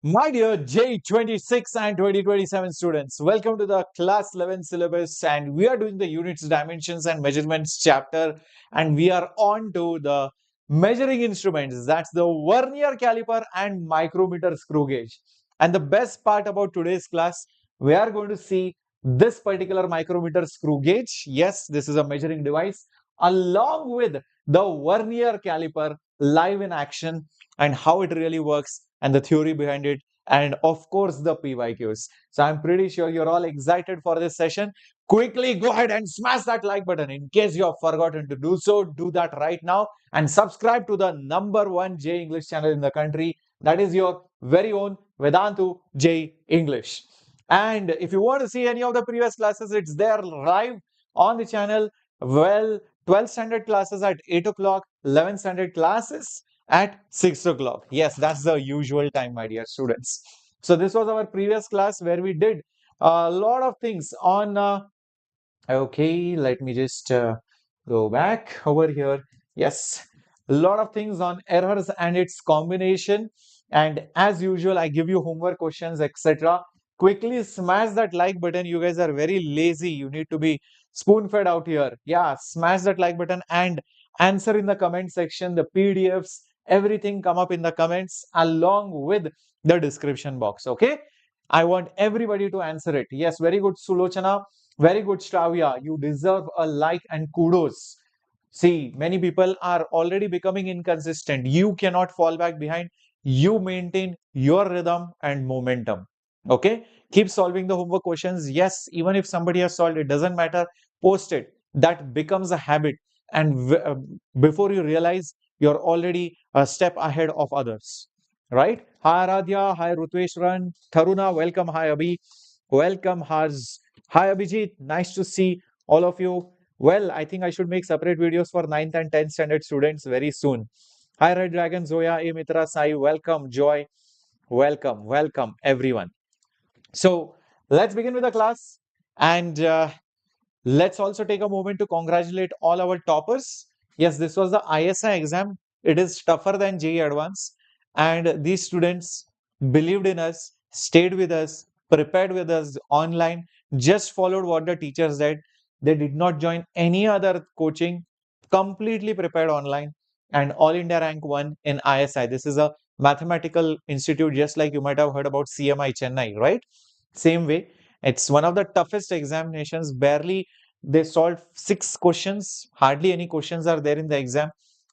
My dear J26 and 2027 students, welcome to the class 11 syllabus, and we are doing the units, dimensions and measurements chapter, and we are on to the measuring instruments. That's the Vernier Caliper and Micrometer screw gauge. And the best part about today's class, we are going to see this particular micrometer screw gauge. Yes, this is a measuring device along with the Vernier Caliper live in action and how it really works and the theory behind it, and of course the PYQs. So I'm pretty sure you're all excited for this session. Quickly go ahead and smash that like button. In case you have forgotten to do so, do that right now and subscribe to the #1 J English channel in the country. That is your very own Vedantu J English. And if you want to see any of the previous classes, it's there live on the channel. Well, 12th standard classes at 8 o'clock, 11th standard classes at 6 o'clock. Yes, that's the usual time, my dear students. So this was our previous class where we did a lot of things on, okay, let me just go back over here. Yes, a lot of things on errors and its combination. And as usual, I give you homework questions, etc. Quickly smash that like button. You guys are very lazy. You need to be spoon-fed out here. Yeah, smash that like button and answer in the comment section. The PDFs, everything come up in the comments along with the description box. Okay, I want everybody to answer it. Yes, very good, Sulochana. Very good, Shravya. You deserve a like and kudos. See, many people are already becoming inconsistent. You cannot fall back behind. You maintain your rhythm and momentum. Okay? Keep solving the homework questions. Yes, even if somebody has solved it, doesn't matter. Post it. That becomes a habit. And before you realize, you're already a step ahead of others. Right? Hi, Aradhya. Hi, Rutveshwaran. Tharuna, welcome. Hi, Abhi. Welcome, Haz. Hi, Abhijit. Nice to see all of you. Well, I think I should make separate videos for 9th and 10th standard students very soon. Hi, Red Dragon, Zoya, A Mitra, Sai. Welcome, Joy. Welcome, welcome, everyone. So let's begin with the class. And let's also take a moment to congratulate all our toppers. Yes, this was the ISI exam. It is tougher than JEE Advance. And these students believed in us, stayed with us, prepared with us online, just followed what the teachers said. They did not join any other coaching, completely prepared online, and All India Rank 1 in ISI. This is a mathematical institute, just like you might have heard about CMI Chennai, right? Same way, it's one of the toughest examinations. Barely they solved 6 questions. Hardly any questions are there in the exam.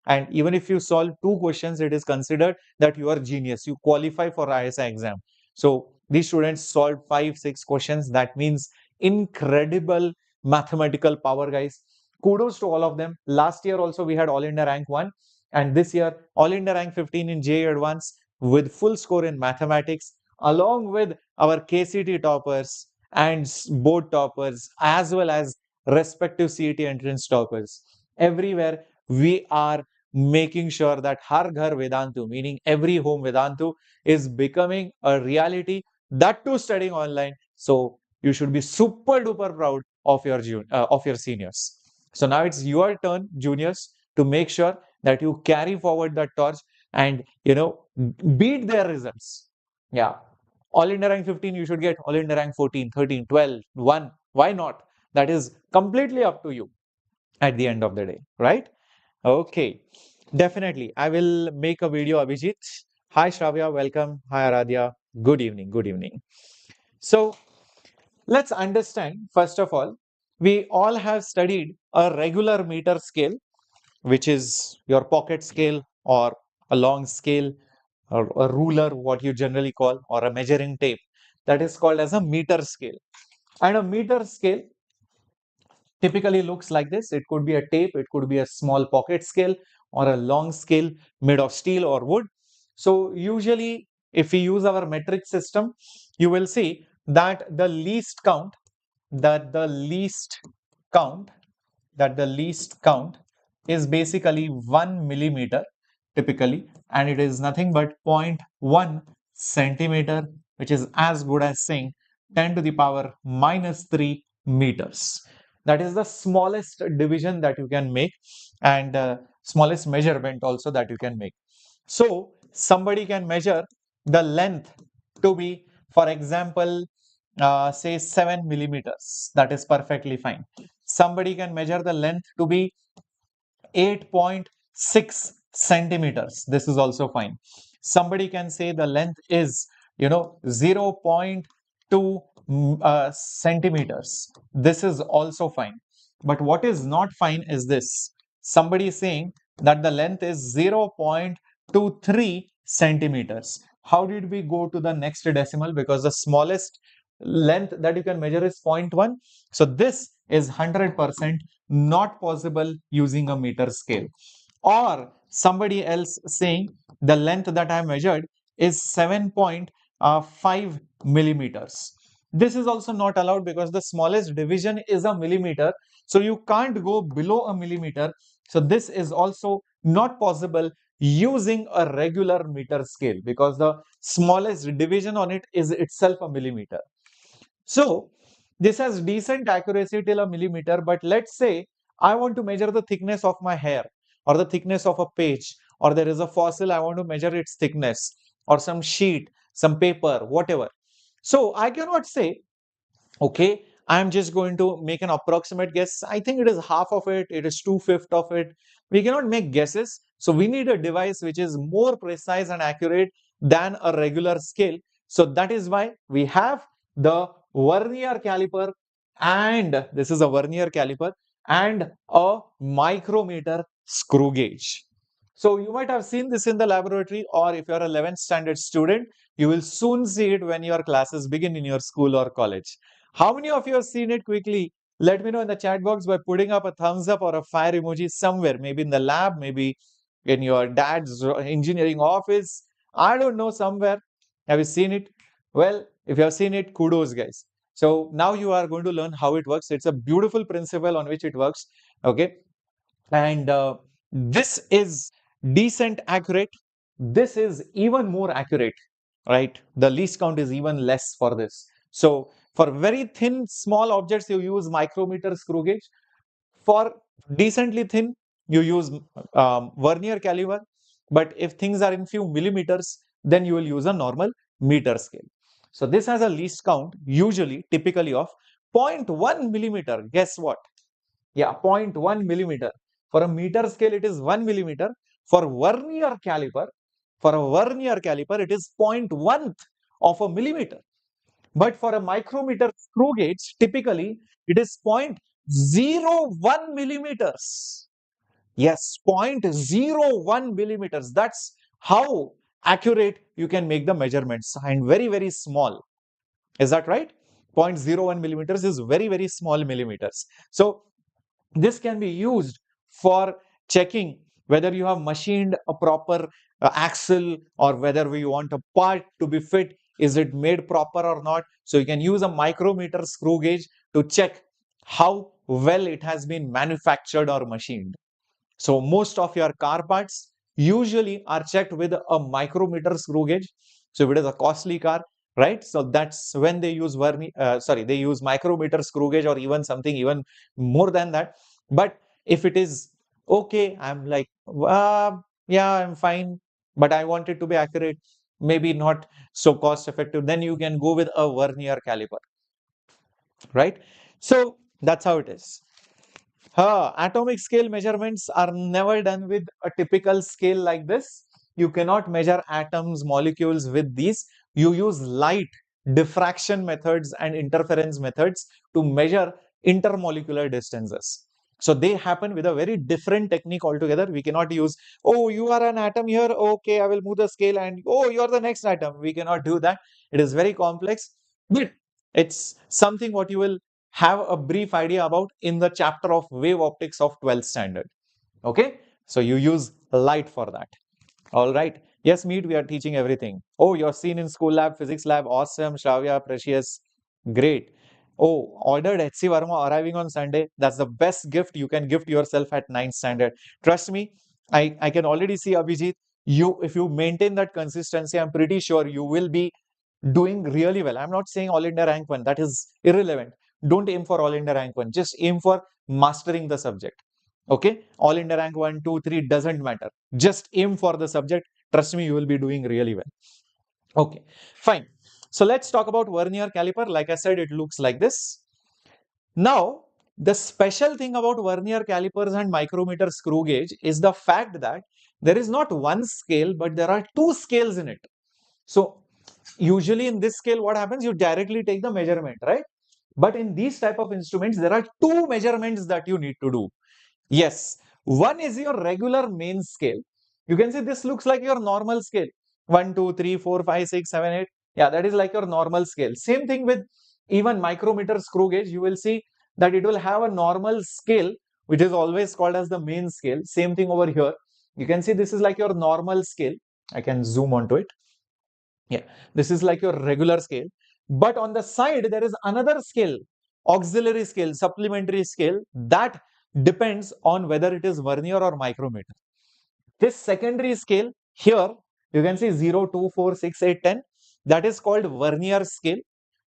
And even if you solve 2 questions, it is considered that you are genius. You qualify for ISI exam. So these students solved 5, 6 questions. That means incredible mathematical power, guys. Kudos to all of them. Last year also we had All India Rank 1, and this year All India Rank 15 in JEE Advance with full score in mathematics, along with our KCT toppers and board toppers, as well as respective CET entrance toppers. Everywhere we are making sure that Har Ghar Vedantu, meaning every home Vedantu, is becoming a reality. That too studying online. So you should be super duper proud of your seniors. So now it's your turn, juniors, to make sure that you carry forward that torch and beat their results. Yeah. All India rank 15, you should get All India rank 14, 13, 12, 1. Why not? That is completely up to you at the end of the day, right? Okay, definitely. I will make a video, Abhijit. Hi, Shravya. Welcome. Hi, Aradhya. Good evening. Good evening. So let's understand, first of all, we all have studied a regular meter scale, which is your pocket scale or a long scale or a ruler, what you generally call, or a measuring tape. That is called as a meter scale. And a meter scale typically looks like this. It could be a tape, it could be a small pocket scale, or a long scale made of steel or wood. So usually, if we use our metric system, you will see that the least count, that the least count, that the least count is basically 1 millimeter typically, and it is nothing but 0.1 centimeter, which is as good as saying 10 to the power minus 3 meters. That is the smallest division that you can make, and smallest measurement also that you can make. So somebody can measure the length to be, for example, say 7 millimeters. That is perfectly fine. Somebody can measure the length to be 8.6 centimeters. This is also fine. Somebody can say the length is, 0.2 centimeters. This is also fine. But what is not fine is this. Somebody is saying that the length is 0.23 centimeters. How did we go to the next decimal? Because the smallest length that you can measure is 0.1. So this is 100% not possible using a meter scale. Or somebody else saying the length that I measured is 7.5 millimeters. This is also not allowed because the smallest division is a millimeter. So you can't go below a millimeter. So this is also not possible using a regular meter scale because the smallest division on it is itself a millimeter. So this has decent accuracy till a millimeter, but let's say I want to measure the thickness of my hair or the thickness of a page, or there is a fossil, I want to measure its thickness, or some sheet, some paper, whatever. So I cannot say, okay, I'm just going to make an approximate guess. I think it is half of it, it is 2/5 of it. We cannot make guesses. So we need a device which is more precise and accurate than a regular scale. So that is why we have the vernier caliper, and this is a vernier caliper and a micrometer screw gauge. So you might have seen this in the laboratory, or if you're an 11th standard student, you will soon see it when your classes begin in your school or college. How many of you have seen it quickly? Let me know in the chat box by putting up a thumbs up or a fire emoji somewhere, maybe in the lab, maybe in your dad's engineering office. I don't know, somewhere. Have you seen it? Well, if you have seen it, kudos, guys. So now you are going to learn how it works. It's a beautiful principle on which it works. Okay. And this is decent accurate. This is even more accurate, right? The least count is even less for this. So for very thin, small objects, you use micrometer screw gauge. For decently thin, you use vernier caliper. But if things are in few millimeters, then you will use a normal meter scale. So this has a least count, usually, typically of 0.1 millimeter. Guess what? Yeah, 0.1 millimeter. For a meter scale, it is 1 millimeter. For vernier caliper, it is 0.1 of a millimeter. But for a micrometer screw gauge, typically it is 0.01 millimeters. Yes, 0.01 millimeters. That's how accurate you can make the measurements, and very, very small. Is that right? 0.01 millimeters is very, very small millimeters. So this can be used for checking whether you have machined a proper axle, or whether we want a part to be fit, is it made proper or not. So you can use a micrometer screw gauge to check how well it has been manufactured or machined. So most of your car parts usually are checked with a micrometer screw gauge. So if it is a costly car, right? So that's when they use they use micrometer screw gauge, or even something even more than that. But if it is okay, I'm like, yeah, I'm fine, but I want it to be accurate, maybe not so cost effective, then you can go with a vernier caliper, right? So that's how it is. Atomic scale measurements are never done with a typical scale like this. You cannot measure atoms, molecules with these. You use light diffraction methods and interference methods to measure intermolecular distances. So they happen with a very different technique altogether. We cannot use, oh, you are an atom here, okay, I will move the scale, and oh, you are the next atom. We cannot do that. It is very complex, but it's something what you will have a brief idea about in the chapter of wave optics of 12th standard. Okay, so you use light for that. All right. Yes, Meet, we are teaching everything. Oh, you're seen in school lab, physics lab. Awesome. Shravya, precious. Great. Oh, ordered HC Verma arriving on Sunday. That's the best gift you can gift yourself at 9th standard. Trust me, I can already see Abhijit. If you maintain that consistency, I'm pretty sure you will be doing really well. I'm not saying all India rank 1. That is irrelevant. Don't aim for all India rank 1. Just aim for mastering the subject. Okay, all India rank 1, 2, 3 doesn't matter. Just aim for the subject. Trust me, you will be doing really well. Okay, fine. So let's talk about Vernier caliper. Like I said, it looks like this. Now, the special thing about Vernier calipers and micrometer screw gauge is the fact that there is not one scale, but there are two scales in it. So usually in this scale, what happens? You directly take the measurement, right? But in these type of instruments, there are two measurements that you need to do. Yes, one is your regular main scale. You can see this looks like your normal scale. 1, 2, 3, 4, 5, 6, 7, 8. Yeah, that is like your normal scale. Same thing with even micrometer screw gauge. You will see that it will have a normal scale, which is always called as the main scale. Same thing over here. You can see this is like your normal scale. I can zoom onto it. Yeah, this is like your regular scale. But on the side, there is another scale, auxiliary scale, supplementary scale, that depends on whether it is vernier or micrometer. This secondary scale here, you can see 0, 2, 4, 6, 8, 10. That is called vernier scale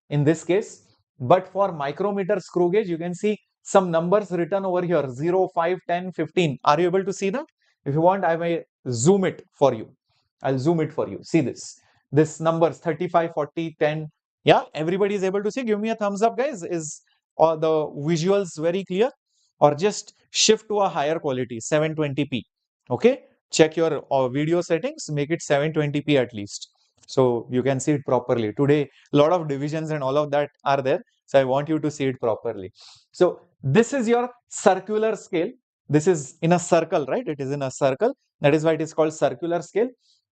in this case. But for micrometer screw gauge, you can see some numbers written over here, 0, 5, 10, 15. Are you able to see that? If you want, I may zoom it for you. I'll zoom it for you. See this. This numbers 35, 40, 10. Yeah, everybody is able to see. Give me a thumbs up, guys. Is the visuals very clear? Or just shift to a higher quality, 720p. Okay, check your video settings, make it 720p at least, so you can see it properly. Today, a lot of divisions and all of that are there, so I want you to see it properly. So this is your circular scale. This is in a circle, right? It is in a circle. That is why it is called circular scale.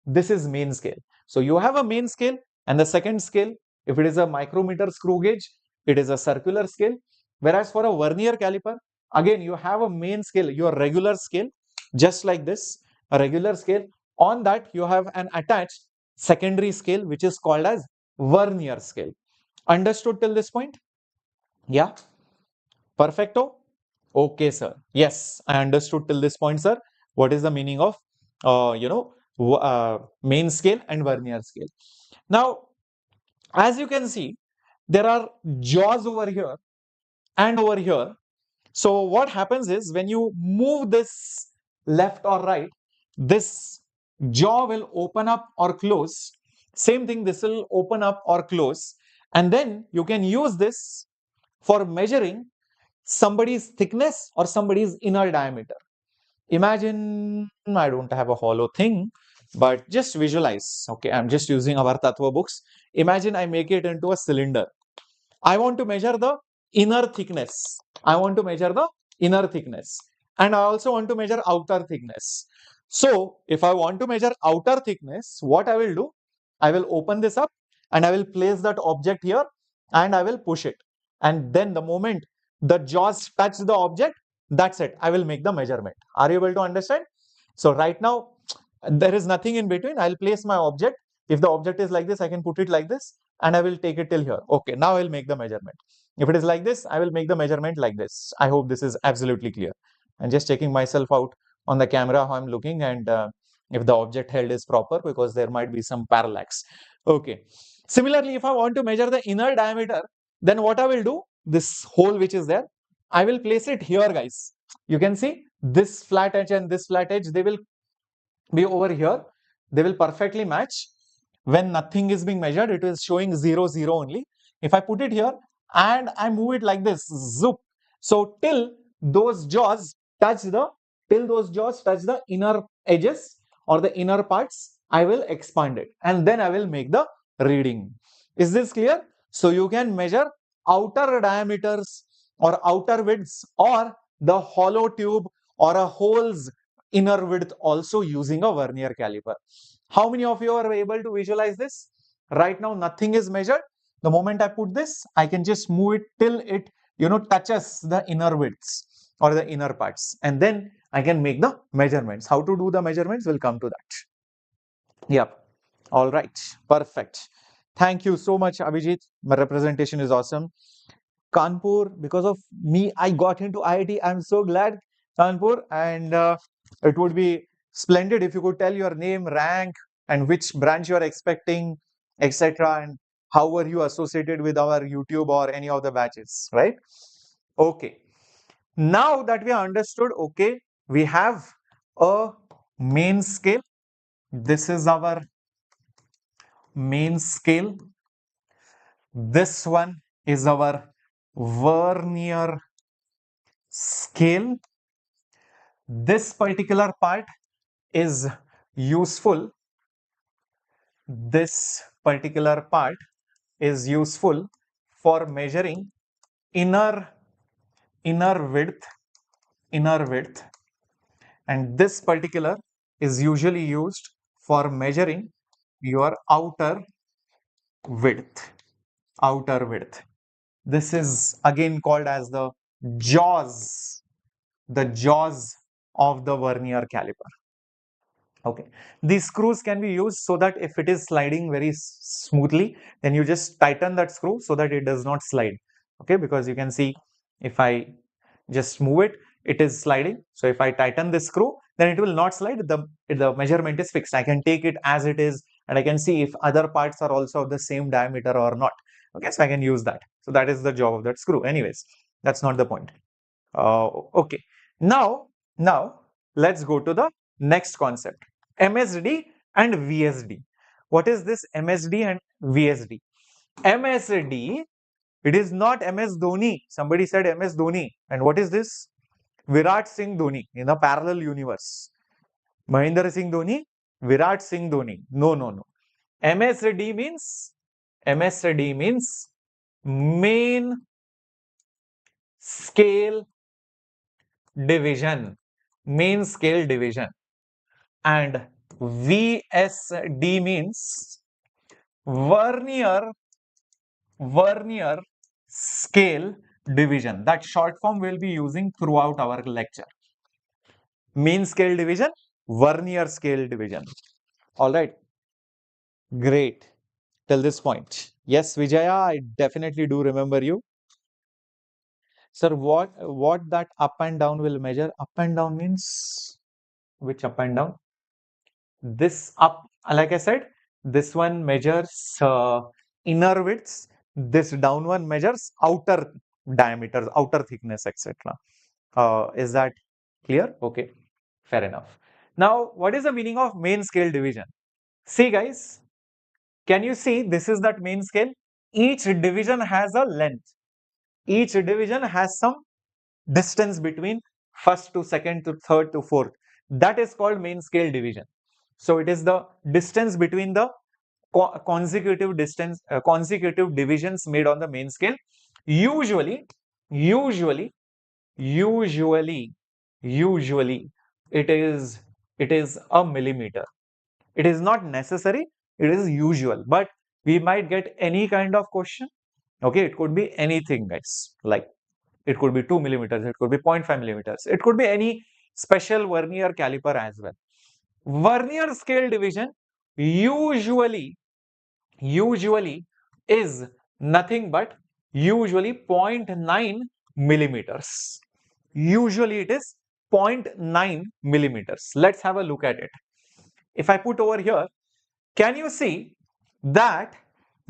This is main scale. So you have a main scale and the second scale. If it is a micrometer screw gauge, it is a circular scale. Whereas for a vernier caliper, again, you have a main scale, your regular scale, just like this, a regular scale. On that, you have an attached secondary scale, which is called as vernier scale. Understood till this point? Yeah. Perfecto. Okay, sir. Yes, I understood till this point, sir. What is the meaning of, main scale and vernier scale? Now, as you can see, there are jaws over here and over here. So what happens is when you move this left or right, this jaw will open up or close. Same thing, this will open up or close. And then you can use this for measuring somebody's thickness or somebody's inner diameter. Imagine, I don't have a hollow thing, but just visualize. Okay, I'm just using our Tatva books. Imagine I make it into a cylinder. I want to measure the inner thickness. I want to measure the inner thickness. And I also want to measure outer thickness. So if I want to measure outer thickness, what I will do? I will open this up and I will place that object here and I will push it. And then the moment the jaws touch the object, that's it. I will make the measurement. Are you able to understand? So right now, there is nothing in between. I'll place my object. If the object is like this, I can put it like this and I will take it till here. Okay, now I'll make the measurement. If it is like this, I will make the measurement like this. I hope this is absolutely clear. I'm just checking myself out on the camera how I'm looking and if the object held is proper, because there might be some parallax. Okay. Similarly, if I want to measure the inner diameter, then what I will do, this hole which is there, I will place it here, guys. You can see this flat edge and this flat edge, they will be over here. They will perfectly match. When nothing is being measured, it is showing 0, 0 only. If I put it here and I move it like this, zoop. So till those jaws touch the inner edges or the inner parts, I will expand it and then I will make the reading. Is this clear? So you can measure outer diameters or outer widths or the hollow tube or a hole's inner width also using a vernier caliper. How many of you are able to visualize this? Right now, nothing is measured. The moment I put this, I can just move it till it, touches the inner widths or the inner parts. And then I can make the measurements. How to do the measurements? We'll come to that. Yep. All right. Perfect. Thank you so much, Abhijit. My representation is awesome. Kanpur, because of me, I got into IIT. I'm so glad, Kanpur. And it would be splendid if you could tell your name, rank, and which branch you are expecting, etc. And how were you associated with our YouTube or any of the batches, right? Okay. Now that we understood, okay, we have a main scale. This is our main scale. This one is our vernier scale. This particular part is useful. This particular part is useful for measuring inner width, and this particular is usually used for measuring your width, outer width. This is again called as the jaws, of the vernier caliper. Okay, these screws can be used so that if it is sliding very smoothly, then you just tighten that screw so that it does not slide. Okay, because you can see if I just move it, it is sliding. So if I tighten this screw, then it will not slide. The measurement is fixed. I can take it as it is, and I can see if other parts are also of the same diameter or not. Okay, so I can use that. So that is the job of that screw. Anyways, that's not the point. Okay, now let's go to the next concept, MSD and VSD. What is this MSD and VSD? MSD, it is not MS Dhoni. Somebody said MS Dhoni. And what is this? Virat Singh Dhoni in a parallel universe. Mahendra Singh Dhoni, Virat Singh Dhoni. No, no, no. MSD means main scale division. Main scale division. And VSD means vernier scale division. That short form we'll be using throughout our lecture. Mean scale division, vernier scale division. All right, great till this point. Yes, Vijaya, I definitely do remember you. Sir, what that up and down will measure? Up and down means which up and down? This up, like I said, this one measures inner widths. This down one measures outer diameters, outer thickness, etc. Is that clear? Okay, fair enough. Now, what is the meaning of main scale division? See, guys, can you see this is that main scale? Each division has a length. Each division has some distance between first to second to third to fourth. That is called main scale division. So it is the distance between the consecutive divisions made on the main scale. Usually, it is a millimeter. It is not necessary, it is usual, but we might get any kind of question. Okay, it could be anything, guys. Like it could be 2 millimeters, it could be 0.5 millimeters, it could be any special vernier caliper as well. Vernier scale division usually is nothing but usually 0.9 millimeters. Usually it is 0.9 millimeters. Let's have a look at it. If I put over here, can you see that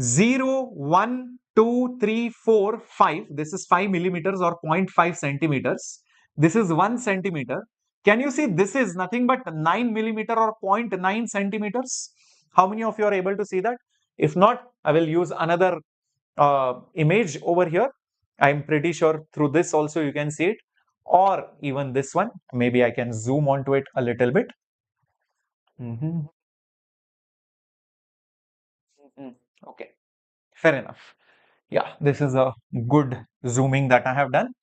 0, 1, 2, 3, 4, 5, this is 5 millimeters or 0.5 centimeters. This is 1 centimeter. Can you see this is nothing but 9 millimeter or 0.9 centimeters? How many of you are able to see that? If not, I will use another image over here. I'm pretty sure through this also you can see it, or even this one. Maybe I can zoom onto it a little bit. Okay, fair enough. Yeah, this is a good zooming that I have done.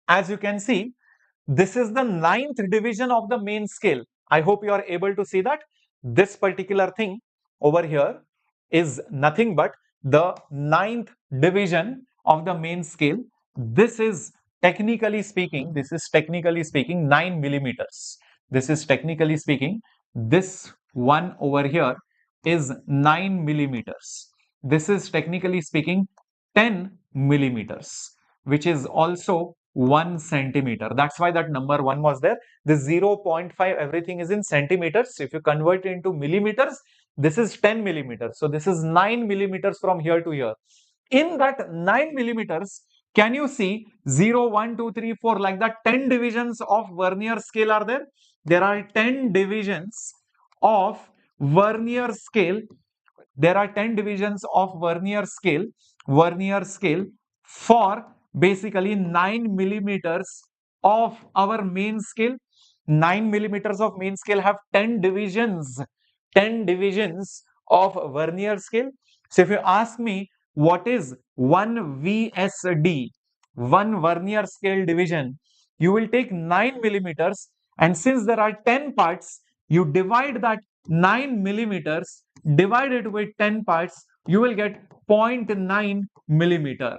As you can see, this is the 9th division of the main scale. I hope you are able to see that. This particular thing over here is nothing but the 9th division of the main scale. This is technically speaking, 9 millimeters. This is technically speaking, this one over here is 9 millimeters. This is technically speaking 10 millimeters, which is also 1 centimeter. That's why that number 1 was there. The 0.5, everything is in centimeters. If you convert it into millimeters, this is 10 millimeters. So this is 9 millimeters from here to here. In that 9 millimeters, can you see 0, 1, 2, 3, 4, like that 10 divisions of vernier scale are there? There are 10 divisions of vernier scale. there are 10 divisions of Vernier scale for basically 9 millimeters of our main scale. 9 millimeters of main scale have 10 divisions, 10 divisions of Vernier scale. So if you ask me what is 1 VSD, 1 Vernier scale division, you will take 9 millimeters, and since there are 10 parts, you divide that 9 millimeters, divide it with 10 parts, you will get 0.9 millimeter.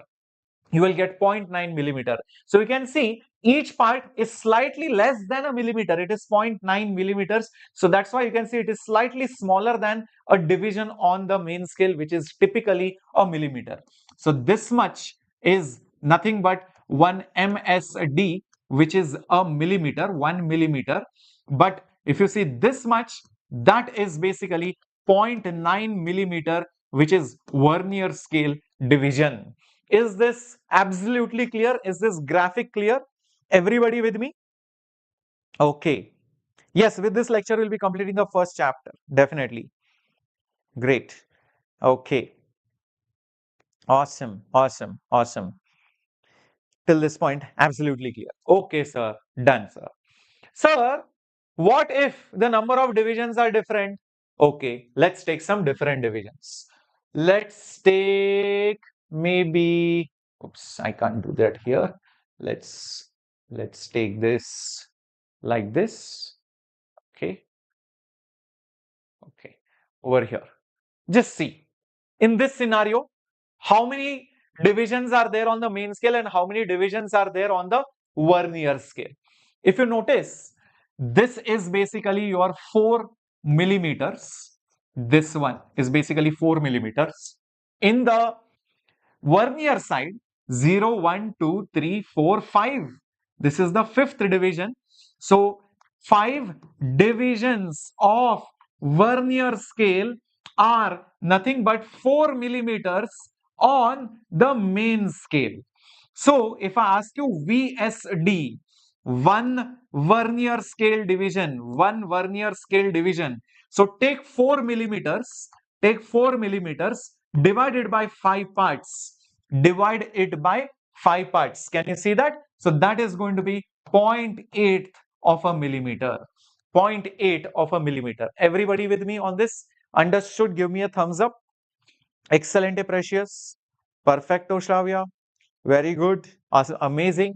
You will get 0.9 millimeter. So you can see each part is slightly less than a millimeter. It is 0.9 millimeters. So that's why you can see it is slightly smaller than a division on the main scale, which is typically a millimeter. So this much is nothing but 1 MSD, which is a millimeter, 1 millimeter. But if you see this much, that is basically 0.9 millimeter, which is Vernier scale division. Is this absolutely clear? Is this graphic clear? Everybody with me? Okay. Yes, with this lecture, we'll be completing the first chapter. Definitely. Great. Okay. Awesome. Awesome. Awesome. Till this point, absolutely clear. Okay, sir. Done, sir. Sir, what if the number of divisions are different? Okay, let's take some different divisions. Let's take maybe, oops, I can't do that here. Let's take this like this. Okay, okay, over here. Just see, in this scenario, how many divisions are there on the main scale and how many divisions are there on the Vernier scale. If you notice, this is basically your 4 millimeters. This one is basically 4 millimeters. In the Vernier side, 0, 1, 2, 3, 4, 5. This is the fifth division. So 5 divisions of Vernier scale are nothing but 4 millimeters on the main scale. So if I ask you VSD, one Vernier scale division, one Vernier scale division. So take 4 millimeters, take 4 millimeters, divide it by 5 parts. Divide it by 5 parts. Can you see that? So that is going to be 0.8 of a millimeter. 0.8 of a millimeter. Everybody with me on this? Understood? Give me a thumbs up. Excellent, precious. Perfecto, Shravya. Very good. Awesome. Amazing.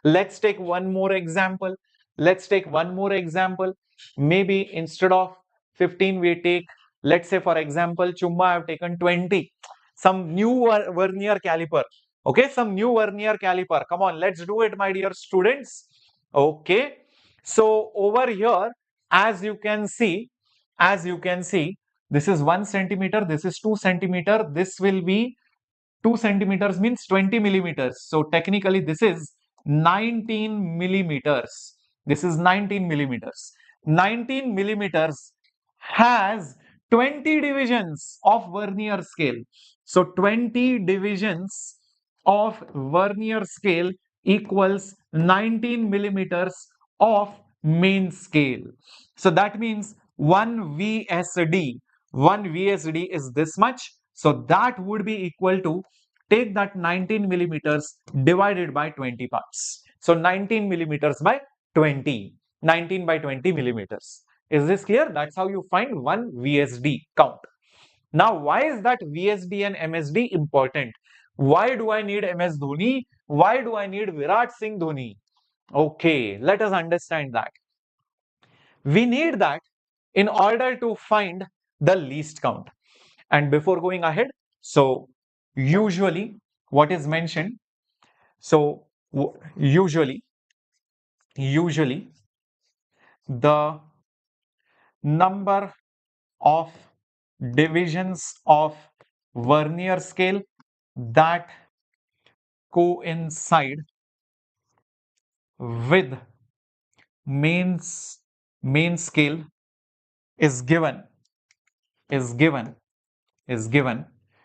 Let's take one more example. Let's take one more example. Maybe instead of 15, we take, let's say, for example, Chumma, I've taken 20. Some new Vernier caliper. Okay, some new Vernier caliper. Come on, let's do it, my dear students. Okay. So over here, as you can see, this is 1 centimeter, this is 2 centimeter, this will be 2 centimeters means 20 millimeters. So technically this is 19 millimeters. This is 19 millimeters. 19 millimeters has 20 divisions of Vernier scale. So 20 divisions of Vernier scale equals 19 millimeters of main scale. So that means 1 VSD. 1 VSD is this much. So that would be equal to, take that 19 millimeters divided by 20 parts. So 19 millimeters by 20. 19 by 20 millimeters. Is this clear? That's how you find 1 VSD count. Now, why is that VSD and MSD important? Why do I need MS Dhoni? Why do I need Virat Singh Dhoni? Okay, let us understand that. We need that in order to find the least count. And before going ahead, so usually what is mentioned, so usually the number of divisions of Vernier scale that coincide with main scale is given.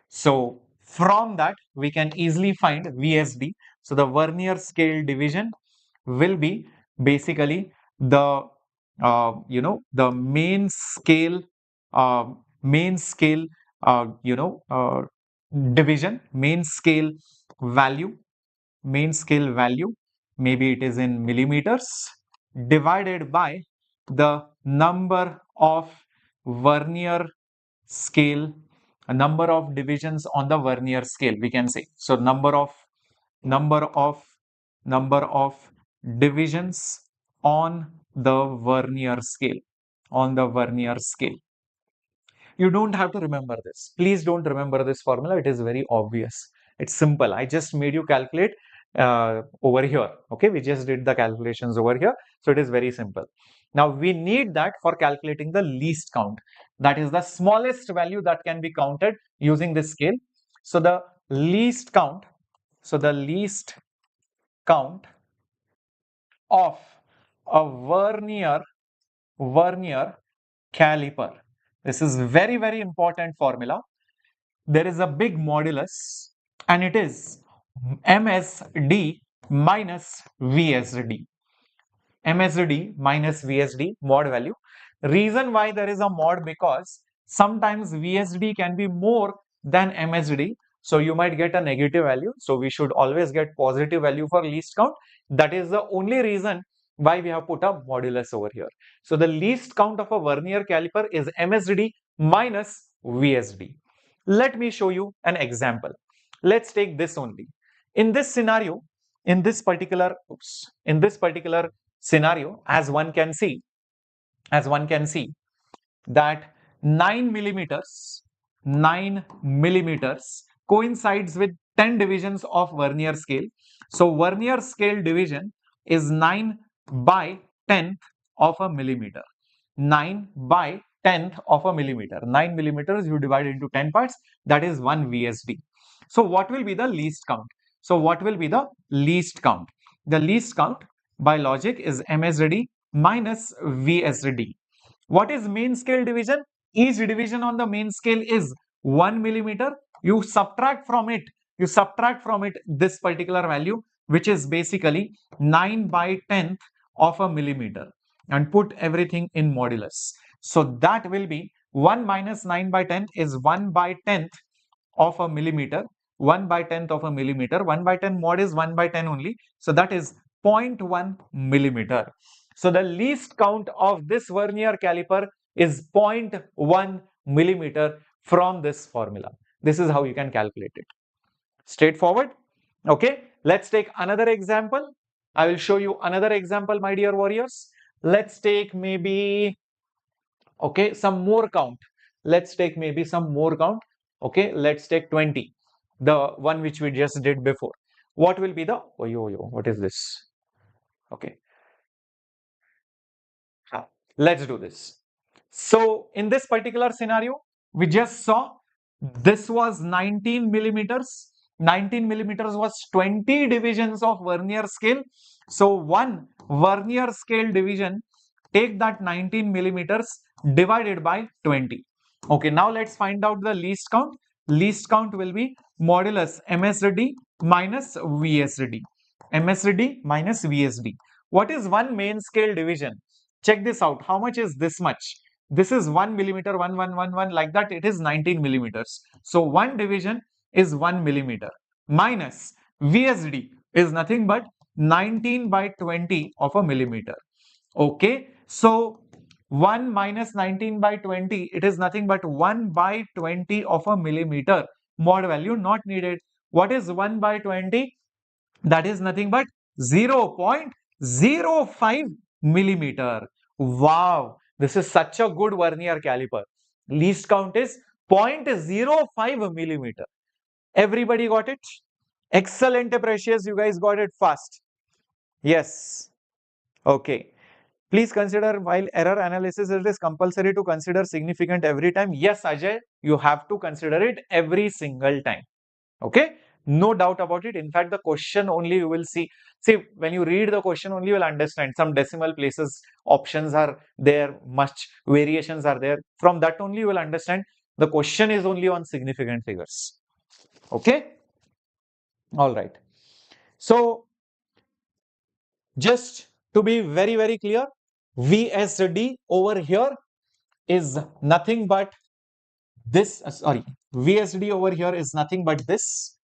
So from that we can easily find VSD. So the Vernier scale division will be basically the the main scale division, main scale value, maybe it is in millimeters, divided by the number of vernier scale, a number of divisions on the vernier scale, we can say. So number of number of divisions on the vernier scale, on the vernier scale. You don't have to remember this. Please don't remember this formula. It is very obvious. It's simple. I just made you calculate over here. Okay, we just did the calculations over here. So it is very simple. Now we need that for calculating the least count. That is the smallest value that can be counted using this scale. So the least count, the least count of a vernier caliper. This is very, very important formula. There is a big modulus and it is MSD minus VSD. MSD minus VSD mod value. Reason why there is a mod, because sometimes VSD can be more than MSD. So you might get a negative value. So we should always get positive value for least count. That is the only reason why we have put a modulus over here. So the least count of a vernier caliper is MSD minus VSD. Let me show you an example. Let's take this only. In this scenario, in this particular scenario, as one can see, that 9 millimeters coincides with 10 divisions of vernier scale. So vernier scale division is 9 by 10th of a millimeter. 9 by 10th of a millimeter. 9 millimeters you divide into 10 parts, that is 1 VSD. So what will be the least count? So what will be the least count? The least count by logic is MSD minus VSD. What is main scale division? Each division on the main scale is 1 millimeter. You subtract from it this particular value, which is basically 9 by 10th of a millimeter, and put everything in modulus. So that will be 1 minus 9 by 10 is 1 by 10th of a millimeter. 1 by 10th of a millimeter. 1 by 10 mod is 1 by 10 only. So that is 0.1 millimeter. So the least count of this vernier caliper is 0.1 millimeter from this formula. This is how you can calculate it. Straightforward. Okay, let's take another example. I will show you another example, my dear warriors. Let's take maybe, okay, some more count. Let's take maybe some more count. Okay, let's take 20, the one which we just did before. What will be the, what is this? Okay, let's do this. So in this particular scenario, we just saw this was 19 millimeters. 19 millimeters was 20 divisions of vernier scale. So one vernier scale division, take that 19 millimeters divided by 20. Okay, now let's find out the least count. Least count will be modulus MSD minus VSD. MSD minus VSD. What is one main scale division? Check this out. How much is this much? This is 1 millimeter, 1, like that. It is 19 millimeters. So one division is 1 millimeter minus VSD is nothing but 19 by 20 of a millimeter. Okay. So 1 minus 19 by 20, it is nothing but 1 by 20 of a millimeter. Mod value not needed. What is 1 by 20? That is nothing but 0.05 millimeter. Wow, this is such a good vernier caliper. Least count is 0.05 millimeter. Everybody got it? Excellent, precious. You guys got it fast. Yes. Okay. Please consider, while error analysis, it is compulsory to consider significant every time. Yes, Ajay, you have to consider it every single time. Okay, no doubt about it. In fact, the question only you will see when you read the question only you will understand some decimal places options are there, much variations are there. From that only you will understand the question is only on significant figures. Okay, all right. So just to be very, very clear, VSD over here is nothing but This, sorry, VSD over here is nothing but this.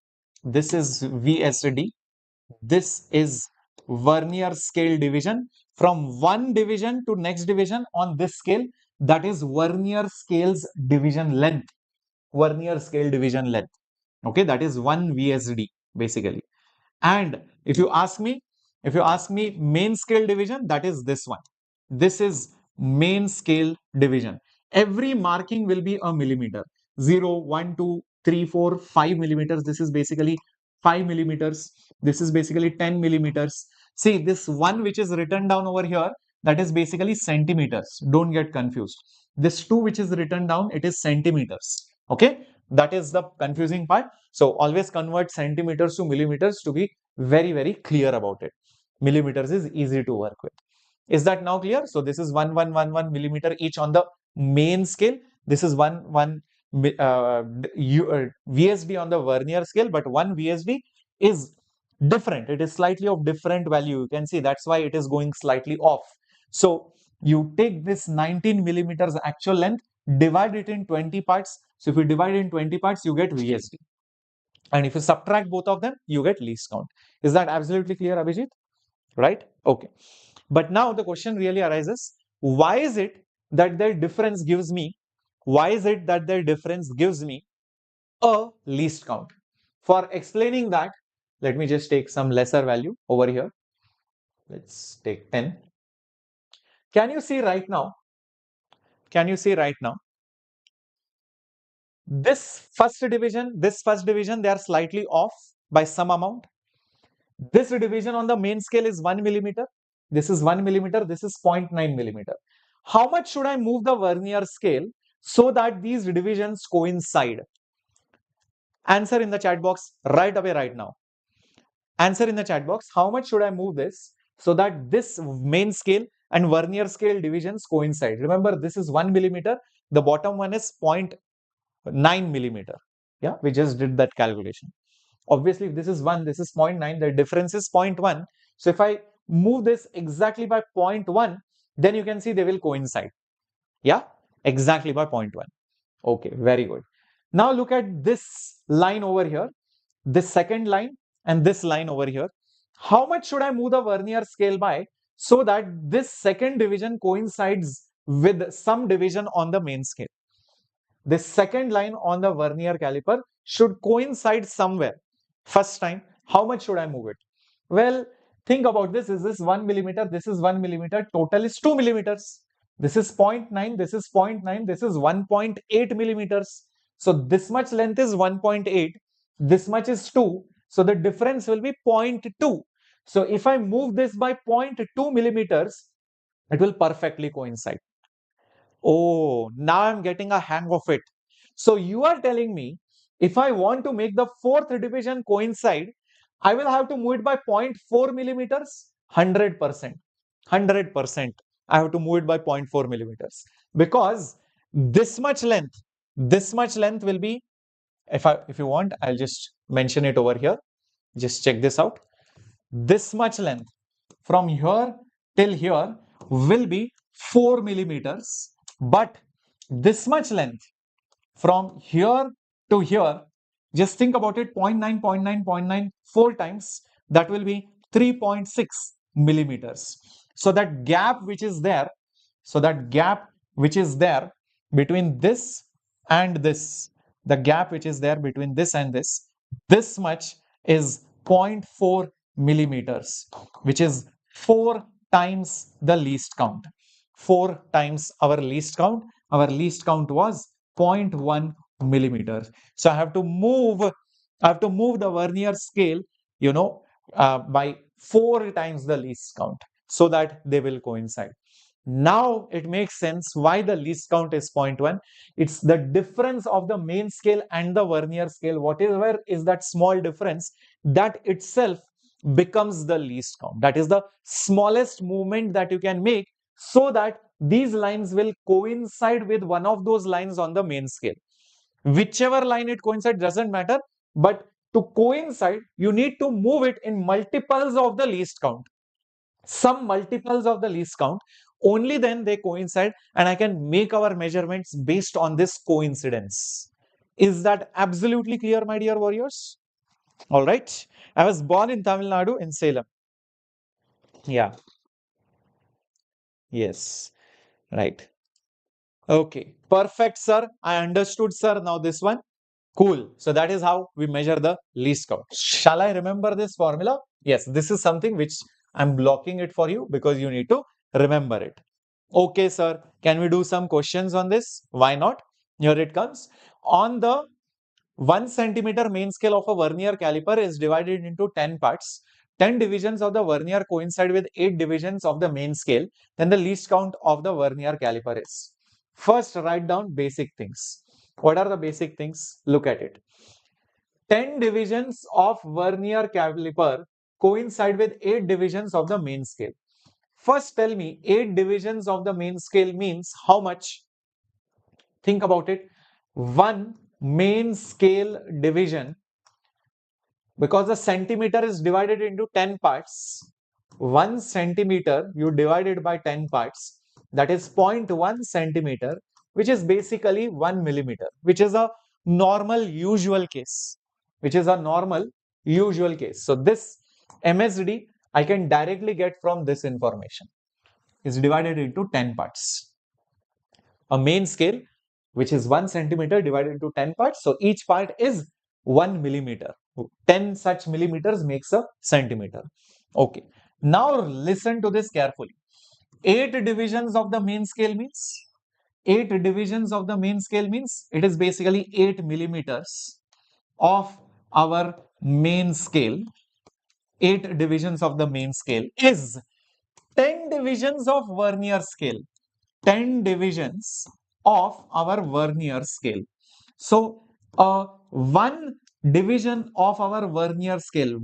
This is VSD. This is Vernier scale division. From one division to next division on this scale, that is Vernier scale's division length. Vernier scale division length. Okay, that is one VSD basically. And if you ask me main scale division, that is this one. This is main scale division. Every marking will be a millimeter. 0, 1, 2, 3, 4, 5 millimeters. This is basically 5 millimeters. This is basically 10 millimeters. See, this one which is written down over here, that is basically centimeters. Don't get confused. This 2 which is written down, it is centimeters. Okay, that is the confusing part. So always convert centimeters to millimeters to be very clear about it. Millimeters is easy to work with. Is that now clear? So this is 1 millimeter each on the main scale. This is one VSD on the Vernier scale, but one VSD is different. It is slightly of different value. You can see that's why it is going slightly off. So you take this 19 millimeters actual length, divide it in 20 parts. So if you divide in 20 parts, you get VSD. And if you subtract both of them, you get least count. Is that absolutely clear, Abhijit? Right? Okay. But now the question really arises, why is it that their difference gives me, a least count? For explaining that, let me just take some lesser value over here. Let's take 10. Can you see right now? This first division, they are slightly off by some amount. This division on the main scale is 1 millimeter. This is 1 millimeter. This is 0.9 millimeter. How much should I move the Vernier scale so that these divisions coincide? Answer in the chat box right away, right now. Answer in the chat box. How much should I move this so that this main scale and Vernier scale divisions coincide? Remember, this is 1 millimeter. The bottom one is 0.9 millimeter. Yeah, we just did that calculation. Obviously, if this is 1, this is 0.9, the difference is 0.1. So if I move this exactly by 0.1, then you can see they will coincide. Yeah, exactly by 0.1. Okay, very good. Now look at this line over here, this second line and this line over here. How much should I move the Vernier scale by so that this second division coincides with some division on the main scale? This second line on the Vernier caliper should coincide somewhere. First time, how much should I move it? Well, think about this. Is this 1 millimeter? This is 1 millimeter. Total is 2 millimeters. This is 0.9. This is 0.9. This is 1.8 millimeters. So this much length is 1.8. This much is 2. So the difference will be 0.2. So if I move this by 0.2 millimeters, it will perfectly coincide. Oh, now I'm getting a hang of it. So you are telling me if I want to make the fourth division coincide, I will have to move it by 0.4 millimeters? 100%. 100%. I have to move it by 0.4 millimeters because this much length will be, if you want, I'll just mention it over here. Just check this out. This much length from here till here will be 4 millimeters, but this much length from here to here, just think about it, 0.9, 0.9, 0.9, 4 times, that will be 3.6 millimeters. So that gap which is there, between this and this, the gap which is there between this and this much is 0.4 millimeters, which is 4 times the least count. 4 times our least count. Our least count was 0.1 millimeters. So I have to move the Vernier scale, by 4 times the least count so that they will coincide. Now it makes sense why the least count is 0.1. It's the difference of the main scale and the Vernier scale. Whatever is that small difference, that itself becomes the least count. That is the smallest movement that you can make so that these lines will coincide with one of those lines on the main scale. Whichever line it coincides doesn't matter, but to coincide, you need to move it in multiples of the least count. Some multiples of the least count. Only then they coincide and I can make our measurements based on this coincidence. Is that absolutely clear, my dear warriors? All right. I was born in Tamil Nadu in Salem. Yeah. Yes. Right. Okay. Perfect, sir. I understood, sir. Now this one. Cool. So that is how we measure the least count. Shall I remember this formula? Yes. This is something which I'm blocking it for you because you need to remember it. Okay, sir. Can we do some questions on this? Why not? Here it comes. On the 1 centimeter main scale of a vernier caliper is divided into 10 parts. 10 divisions of the vernier coincide with 8 divisions of the main scale. Then the least count of the vernier caliper is. First, write down basic things. What are the basic things? Look at it. 10 divisions of vernier caliper coincide with 8 divisions of the main scale. First, tell me 8 divisions of the main scale means how much? Think about it. One main scale division, because the centimeter is divided into 10 parts. 1 centimeter you divide it by 10 parts. That is 0.1 centimeter, which is basically 1 millimeter, which is a normal usual case. Which is a normal usual case. So this MSD I can directly get from this information. Is divided into 10 parts. A main scale, which is 1 centimeter divided into 10 parts. So each part is 1 millimeter. 10 such millimeters makes a centimeter. Okay. Now listen to this carefully. 8 divisions of the main scale means 8 divisions of the main scale means it is basically 8 millimeters of our main scale. 8 divisions of the main scale is 10 divisions of vernier scale. 10 divisions of our vernier scale. So, one division of our vernier scale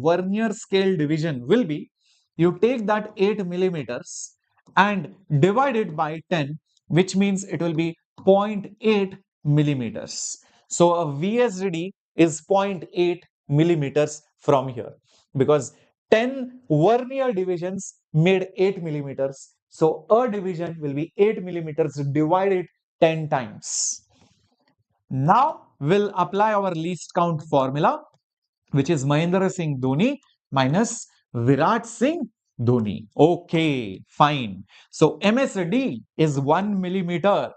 division will be, you take that 8 millimeters and divide it by 10, which means it will be 0.8 millimeters. So, a VSD is 0.8 millimeters from here because 10 vernier divisions made 8 millimeters. So a division will be 8 millimeters divided 10 times. Now we'll apply our least count formula, which is Mahendra Singh Dhoni minus Virat Singh Dhoni. Okay, fine. So MSD is 1 millimeter.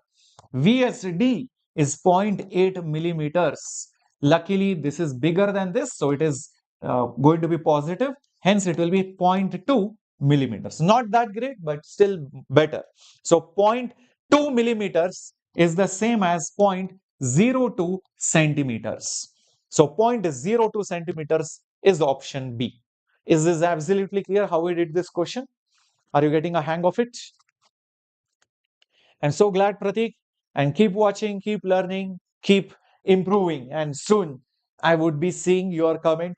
VSD is 0.8 millimeters. Luckily, this is bigger than this, so it is going to be positive. Hence, it will be 0.2 millimeters. Not that great, but still better. So, 0.2 millimeters is the same as 0.02 centimeters. So, 0.02 centimeters is option B. Is this absolutely clear how we did this question? Are you getting a hang of it? I'm so glad, Pratik. And keep watching, keep learning, keep improving. And soon I would be seeing your comment,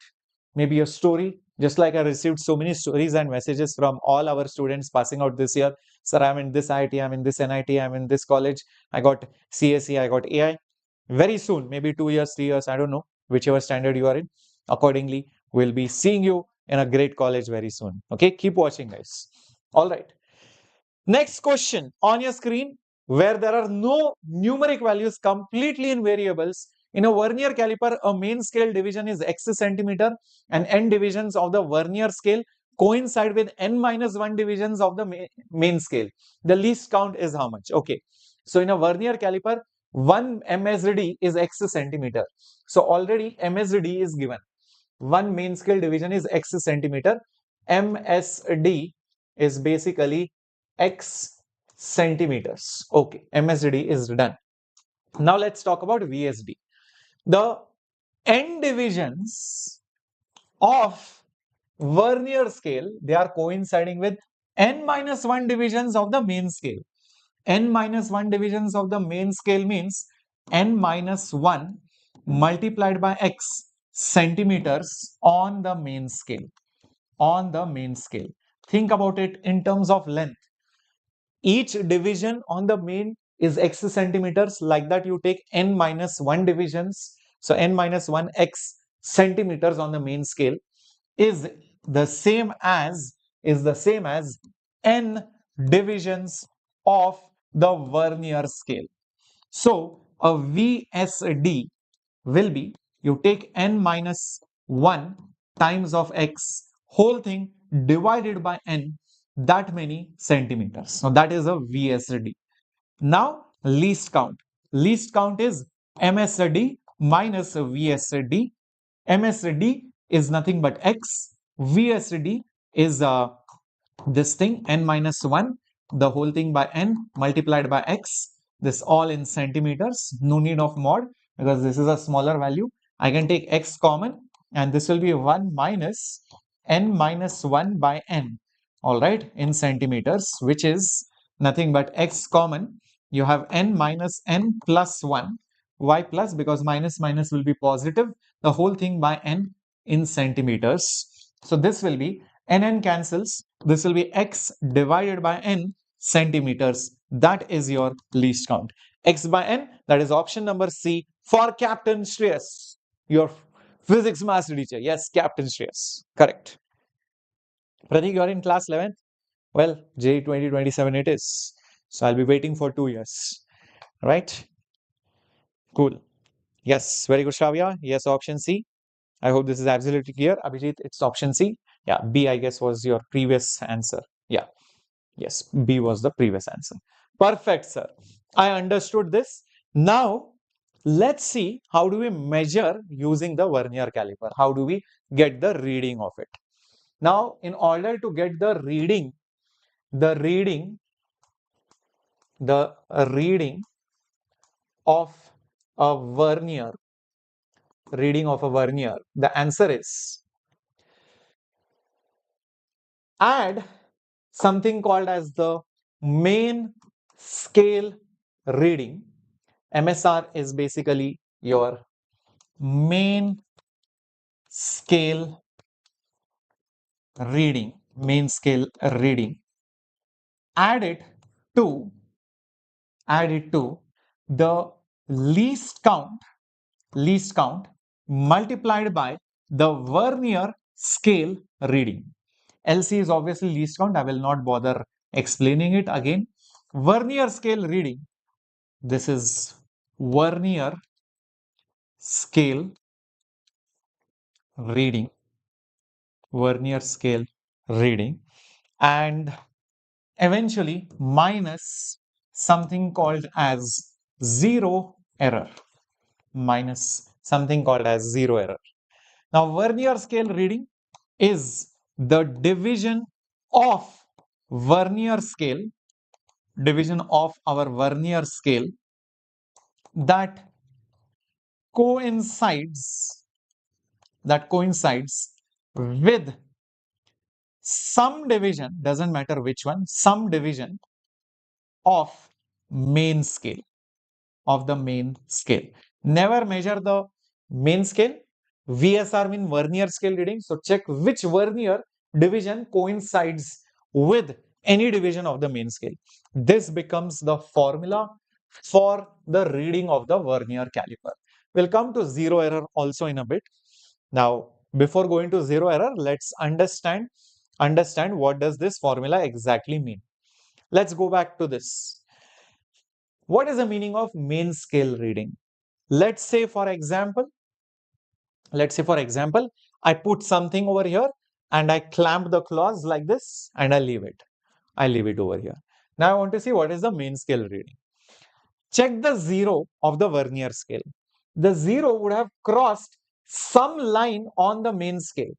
maybe your story. Just like I received so many stories and messages from all our students passing out this year. Sir, I'm in this IIT, I'm in this NIT, I'm in this college. I got CSE, I got AI. Very soon, maybe 2 years, 3 years, I don't know, whichever standard you are in. Accordingly, we'll be seeing you in a great college very soon. Okay, keep watching, guys. All right. Next question on your screen, where there are no numeric values, completely in variables. In a vernier caliper, a main scale division is x centimeter and n divisions of the vernier scale coincide with n minus 1 divisions of the main scale. The least count is how much? Okay. So in a vernier caliper, 1 MSD is x centimeter. So already MSD is given. One main scale division is x centimeter. MSD is basically x centimeters. Okay, MSD is done. Now let's talk about VSD. The n divisions of vernier scale, they are coinciding with n minus 1 divisions of the main scale. N minus 1 divisions of the main scale means n minus 1 multiplied by x centimeters on the main scale. On the main scale. Think about it in terms of length. Each division on the main is x centimeters. Like that, you take n minus 1 divisions. So n minus 1 x centimeters on the main scale is the same as n divisions of the Vernier scale. So a VSD will be, you take n minus 1 times of x whole thing divided by n, that many centimeters. So that is a VSD. Now least count. Least count is MSD minus VSD. MSD is nothing but x. VSD is this thing n minus 1, the whole thing by n multiplied by x, this all in centimeters. No need of mod because this is a smaller value. I can take x common and this will be 1 minus n minus 1 by n, all right, in centimeters, which is nothing but x common. You have n minus n plus 1. Why plus? Because minus minus will be positive, the whole thing by n in centimeters. So this will be n cancels. This will be x divided by n centimeters. That is your least count. X by n, that is option number C for Captain Shreyas, your physics master teacher. Yes, Captain Shreyas. Correct. Pratik, you are in class 11th? Well, JEE 2027 it is. So I'll be waiting for 2 years. Right? Cool. Yes, very good, Shravya. Yes, option C. I hope this is absolutely clear. Abhijit, it's option C. Yeah, B, I guess, was your previous answer. Yeah, yes, B was the previous answer. Perfect, sir. I understood this. Now, let's see how do we measure using the Vernier caliper. How do we get the reading of it? Now, in order to get the reading of a Vernier, the answer is add something called as the main scale reading. MSR is basically your main scale reading, add it to the least count multiplied by the Vernier scale reading. LC is obviously least count. I will not bother explaining it again. Vernier scale reading. This is Vernier scale reading. And eventually minus something called as zero error. Now, Vernier scale reading is the division of Vernier scale, our Vernier scale that coincides with some division, doesn't matter which one, some division of main scale, Never measure the main scale. VSR means Vernier scale reading. So check which Vernier division coincides with any division of the main scale. This becomes the formula for the reading of the Vernier caliper. We'll come to zero error also in a bit. Now, before going to zero error, let's understand what does this formula exactly mean. Let's go back to this. What is the meaning of main scale reading? Let's say for example, I put something over here and I clamp the claws like this and I leave it over here. Now I want to see what is the main scale reading. Check the zero of the Vernier scale. The zero would have crossed some line on the main scale.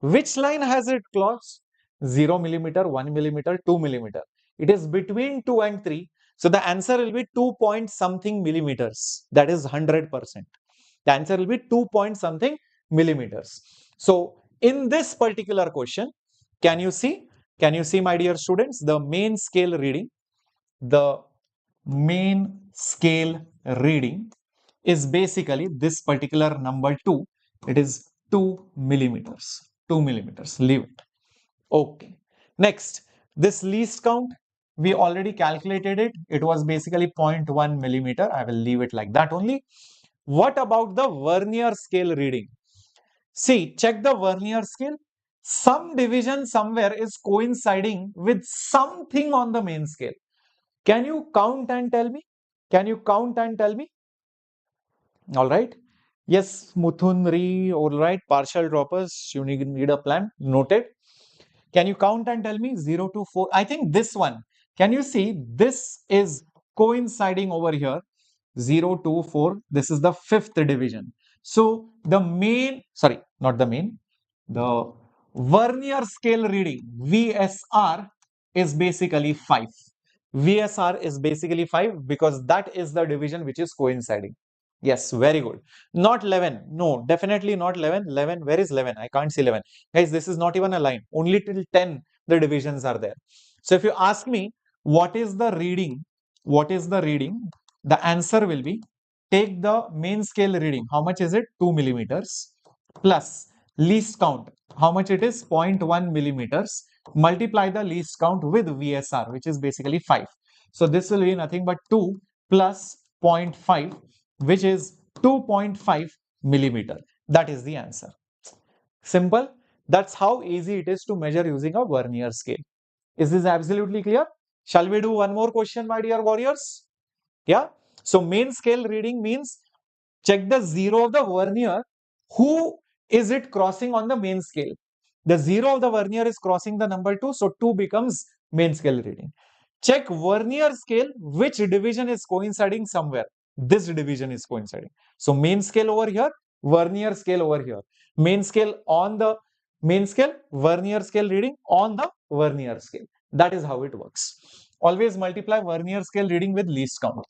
Which line has it crossed? 0 millimeter, 1 millimeter, 2 millimeter. It is between 2 and 3. So the answer will be 2 point something millimeters. That is 100%. The answer will be 2 point something millimeters. So in this particular question, can you see, my dear students, the main scale reading? The main scale reading is basically this particular number 2. It is 2 millimeters. 2 millimeters. Leave it. Okay. Next, this least count, we already calculated it. It was basically 0.1 millimeter. I will leave it like that only. What about the Vernier scale reading? See, check the Vernier scale. some division somewhere is coinciding with something on the main scale. Can you count and tell me? Can you count and tell me? All right. Yes, Muthunri, all right. Partial droppers, you need a plan. Noted. Can you count and tell me 0 to 4? I think this one. Can you see this is coinciding over here? 0 to 4. This is the fifth division. So the main, sorry, not the main, the Vernier scale reading VSR is basically 5. VSR is basically 5 because that is the division which is coinciding. Yes, very good. Not 11. No, definitely not 11. 11, where is 11? I can't see 11. Guys, this is not even a line. Only till 10 the divisions are there. So if you ask me what is the reading, what is the reading? The answer will be take the main scale reading. How much is it? 2 millimeters plus least count. How much it is? 0.1 millimeters. Multiply the least count with VSR, which is basically 5. So this will be nothing but 2 plus 0.5, which is 2.5 millimeter. That is the answer. Simple. That's how easy it is to measure using a Vernier scale. Is this absolutely clear? Shall we do one more question, my dear warriors? Yeah. So main scale reading means check the zero of the Vernier. Who is it crossing on the main scale? The zero of the Vernier is crossing the number 2. So 2 becomes main scale reading. Check Vernier scale, which division is coinciding somewhere. This division is coinciding. So main scale over here, Vernier scale over here. Main scale on the main scale, Vernier scale reading on the Vernier scale. That is how it works. Always multiply Vernier scale reading with least count.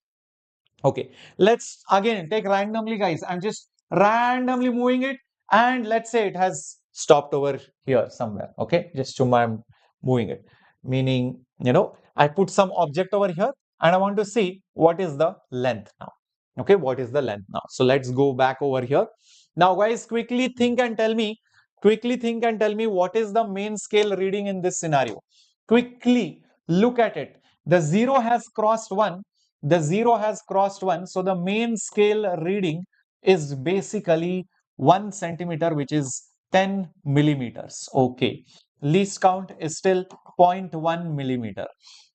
Okay, let's again take randomly, guys. I'm just randomly moving it, and let's say it has stopped over here somewhere. Okay, just to I'm moving it, meaning I put some object over here, and I want to see what is the length now. Okay, what is the length now? So let's go back over here. Now, guys, quickly think and tell me. Quickly think and tell me what is the main scale reading in this scenario. Quickly look at it. The zero has crossed 1. The zero has crossed 1. So the main scale reading is basically 1 centimeter, which is 10 millimeters. Okay. Least count is still 0.1 millimeter.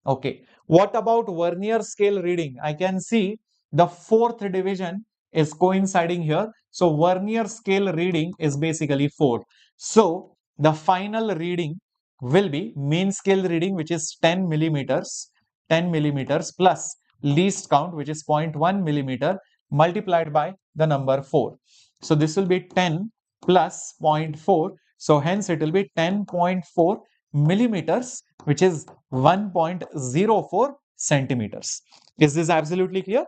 Okay. What about Vernier scale reading? I can see the fourth division is coinciding here. So Vernier scale reading is basically 4. So the final reading will be main scale reading, which is 10 millimeters plus least count, which is 0.1 millimeter multiplied by the number 4. So this will be 10 plus 0.4. So hence it will be 10.4 millimeters, which is 1.04 centimeters. Is this absolutely clear?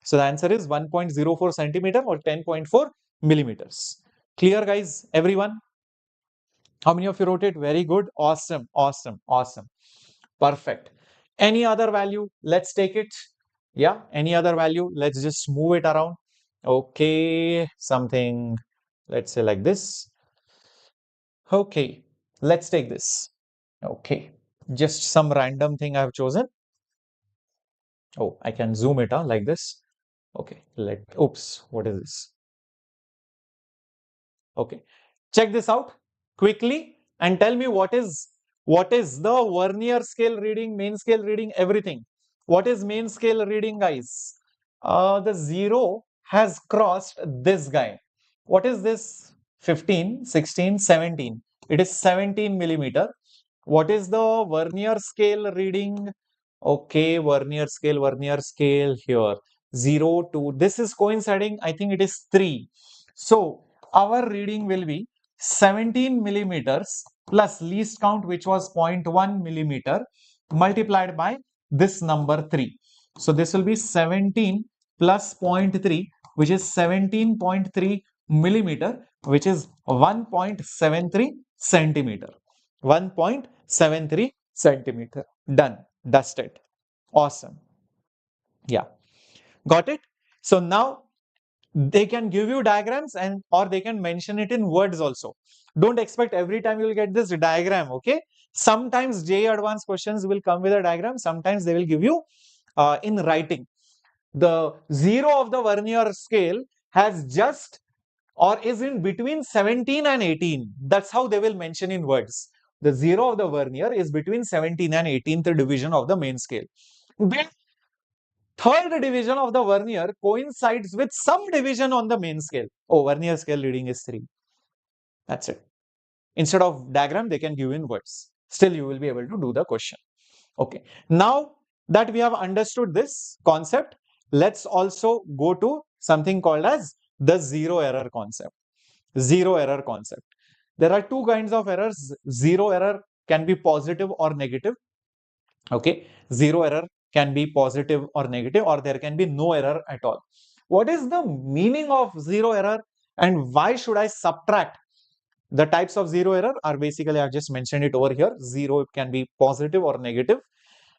So the answer is 1.04 centimeter or 10.4 millimeters. Clear, guys? Everyone? How many of you wrote it? Very good. Awesome. Awesome. Awesome. Perfect. Any other value? Let's take it. Yeah. Any other value? Let's just move it around. Okay. Something, let's say like this. Okay. Let's take this. Okay. Just some random thing I have chosen. Oh, I can zoom it like this. Okay. Oops. What is this? Okay. Check this out quickly and tell me what is the Vernier scale reading, main scale reading, everything. What is main scale reading, guys? The zero has crossed this guy. What is this? 15, 16, 17. It is 17 millimeter. What is the Vernier scale reading? Okay, Vernier scale here. 0 to, this is coinciding. I think it is 3. So our reading will be 17 millimeters plus least count, which was 0.1 millimeter multiplied by this number 3. So this will be 17 plus 0.3, which is 17.3 millimeter, which is 1.73 centimeter. 1.73 centimeter. Done. Dusted. Awesome. Yeah. Got it? So now they can give you diagrams and or they can mention it in words also. Don't expect every time you will get this diagram. Okay. Sometimes JEE advanced questions will come with a diagram. Sometimes they will give you in writing. The zero of the Vernier scale has just or is in between 17 and 18. That's how they will mention in words. The 0 of the vernier is between 17 and 18th division of the main scale. Then third division of the vernier coincides with some division on the main scale. Oh, vernier scale reading is 3. That's it. Instead of diagram, they can give in words. Still, you will be able to do the question. Okay. Now that we have understood this concept, let's also go to something called as the zero error concept. Zero error concept. There are two kinds of errors. Zero error can be positive or negative. Okay. Zero error can be positive or negative, or there can be no error at all. What is the meaning of zero error and why should I subtract? The types of zero error are basically, I've just mentioned it over here. Zero can be positive or negative.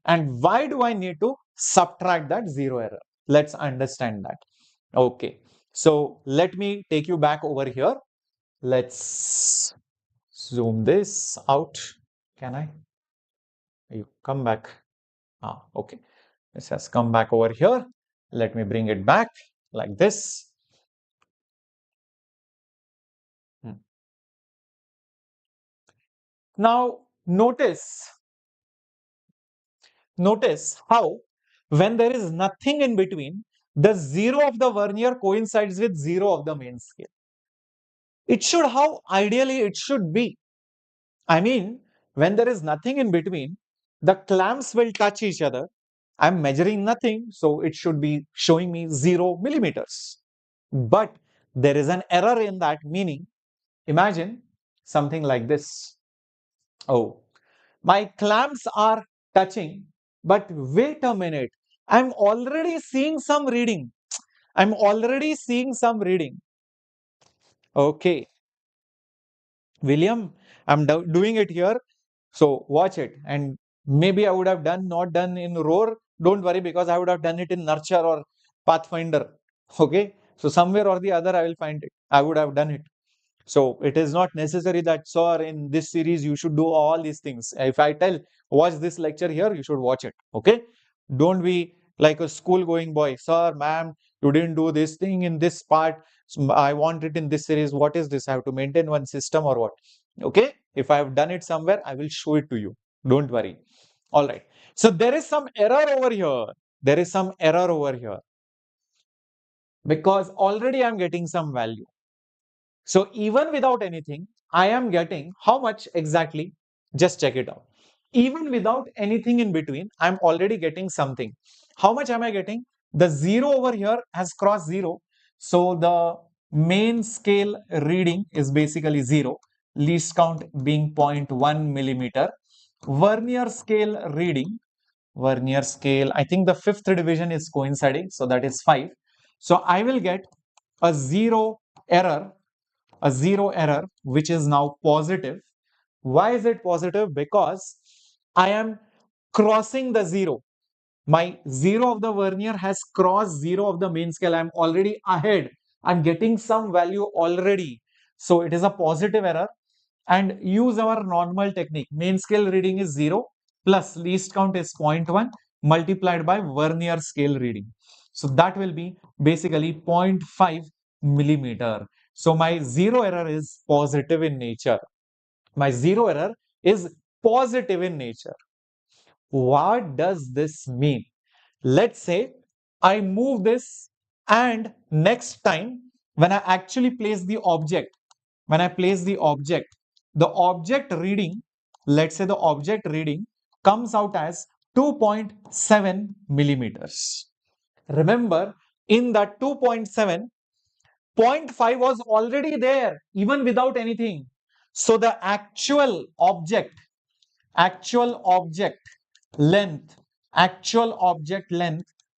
And why do I need to subtract that zero error? Let's understand that. Okay. So let me take you back over here. Let's zoom this out. Can I? You come back. Okay. This has come back over here. Let me bring it back like this. Now, notice how when there is nothing in between, the 0 of the vernier coincides with 0 of the main scale. It should, how ideally it should be. I mean, when there is nothing in between, the clamps will touch each other. I'm measuring nothing, so it should be showing me 0 millimeters. But there is an error in that, meaning, imagine something like this. Oh, my clamps are touching, but wait a minute. I'm already seeing some reading. I'm already seeing some reading. Okay, William, I'm doing it here. So watch it. And maybe I would have not done in roar. Don't worry, because I would have done it in nurture or pathfinder. Okay. So somewhere or the other, I will find it. I would have done it. So it is not necessary that, sir, in this series, you should do all these things. If I tell, watch this lecture here, you should watch it. Okay. Don't be like a school going boy. Sir, ma'am, you didn't do this thing in this part. So I want it in this series. What is this? I have to maintain one system or what? Okay. If I have done it somewhere, I will show it to you. Don't worry. All right. So there is some error over here. There is some error over here because already I'm getting some value. So even without anything, I am getting how much exactly? Just check it out. Even without anything in between, I'm already getting something. How much am I getting? The 0 over here has crossed 0. So the main scale reading is basically 0. Least count being 0.1 millimeter. Vernier scale, I think the 5th division is coinciding. So that is 5. So I will get a error a zero error, which is now positive. Why is it positive? Because I am crossing the 0. My 0 of the vernier has crossed 0 of the main scale. I'm already ahead. I'm getting some value already. So it is a positive error. And use our normal technique. Main scale reading is 0 plus least count is 0.1 multiplied by vernier scale reading. So that will be basically 0.5 millimeter. So my zero error is positive in nature. My zero error is positive in nature. What does this mean? Let's say I move this and next time when I actually place the object, the object reading, let's say the object reading comes out as 2.7 millimeters. Remember, in that 2.7, 0.5 was already there even without anything. So the actual object length,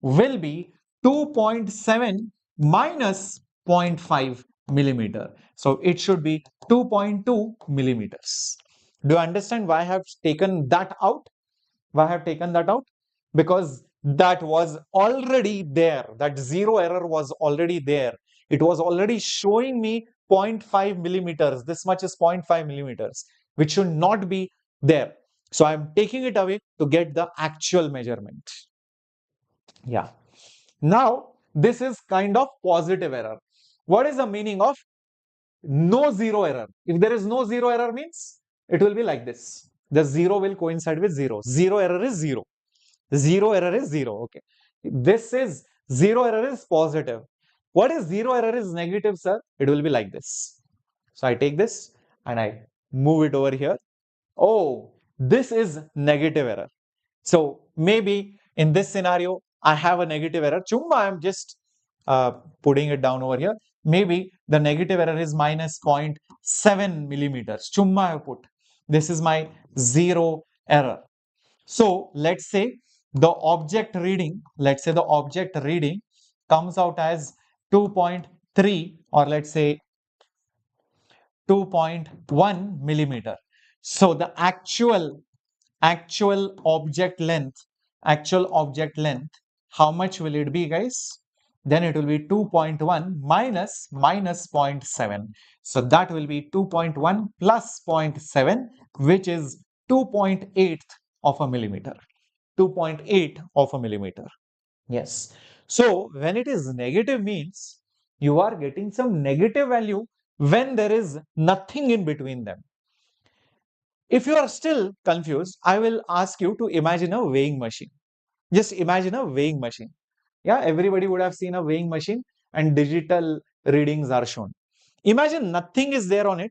will be 2.7 minus 0.5 millimeter. So it should be 2.2 millimeters. Do you understand why I have taken that out? Why I have taken that out? Because that was already there. That zero error was already there. It was already showing me 0.5 millimeters. This much is 0.5 millimeters, which should not be there. So I'm taking it away to get the actual measurement. Yeah. Now, this is kind of positive error. What is the meaning of no zero error. If there is no zero error means it will be like this. The zero will coincide with zero. Zero error is zero. Zero error is zero. Okay. This is zero error is positive. What is zero error is negative, sir? It will be like this. So I take this and I move it over here. Oh, this is negative error. So maybe in this scenario, I have a negative error. Chumma, I'm just putting it down over here. Maybe the negative error is minus 0.7 millimeters. Chumma, I put. This is my zero error. So let's say the object reading, comes out as 2.3 or let's say 2.1 millimeter. So the actual object length, how much will it be, guys? Then it will be 2.1 minus 0.7. So that will be 2.1 plus 0.7, which is 2.8 of a millimeter. 2.8 of a millimeter. Yes. So when it is negative means you are getting some negative value when there is nothing in between them. If you are still confused, I will ask you to imagine a weighing machine. Just imagine a weighing machine. Yeah, everybody would have seen a weighing machine and digital readings are shown. Imagine nothing is there on it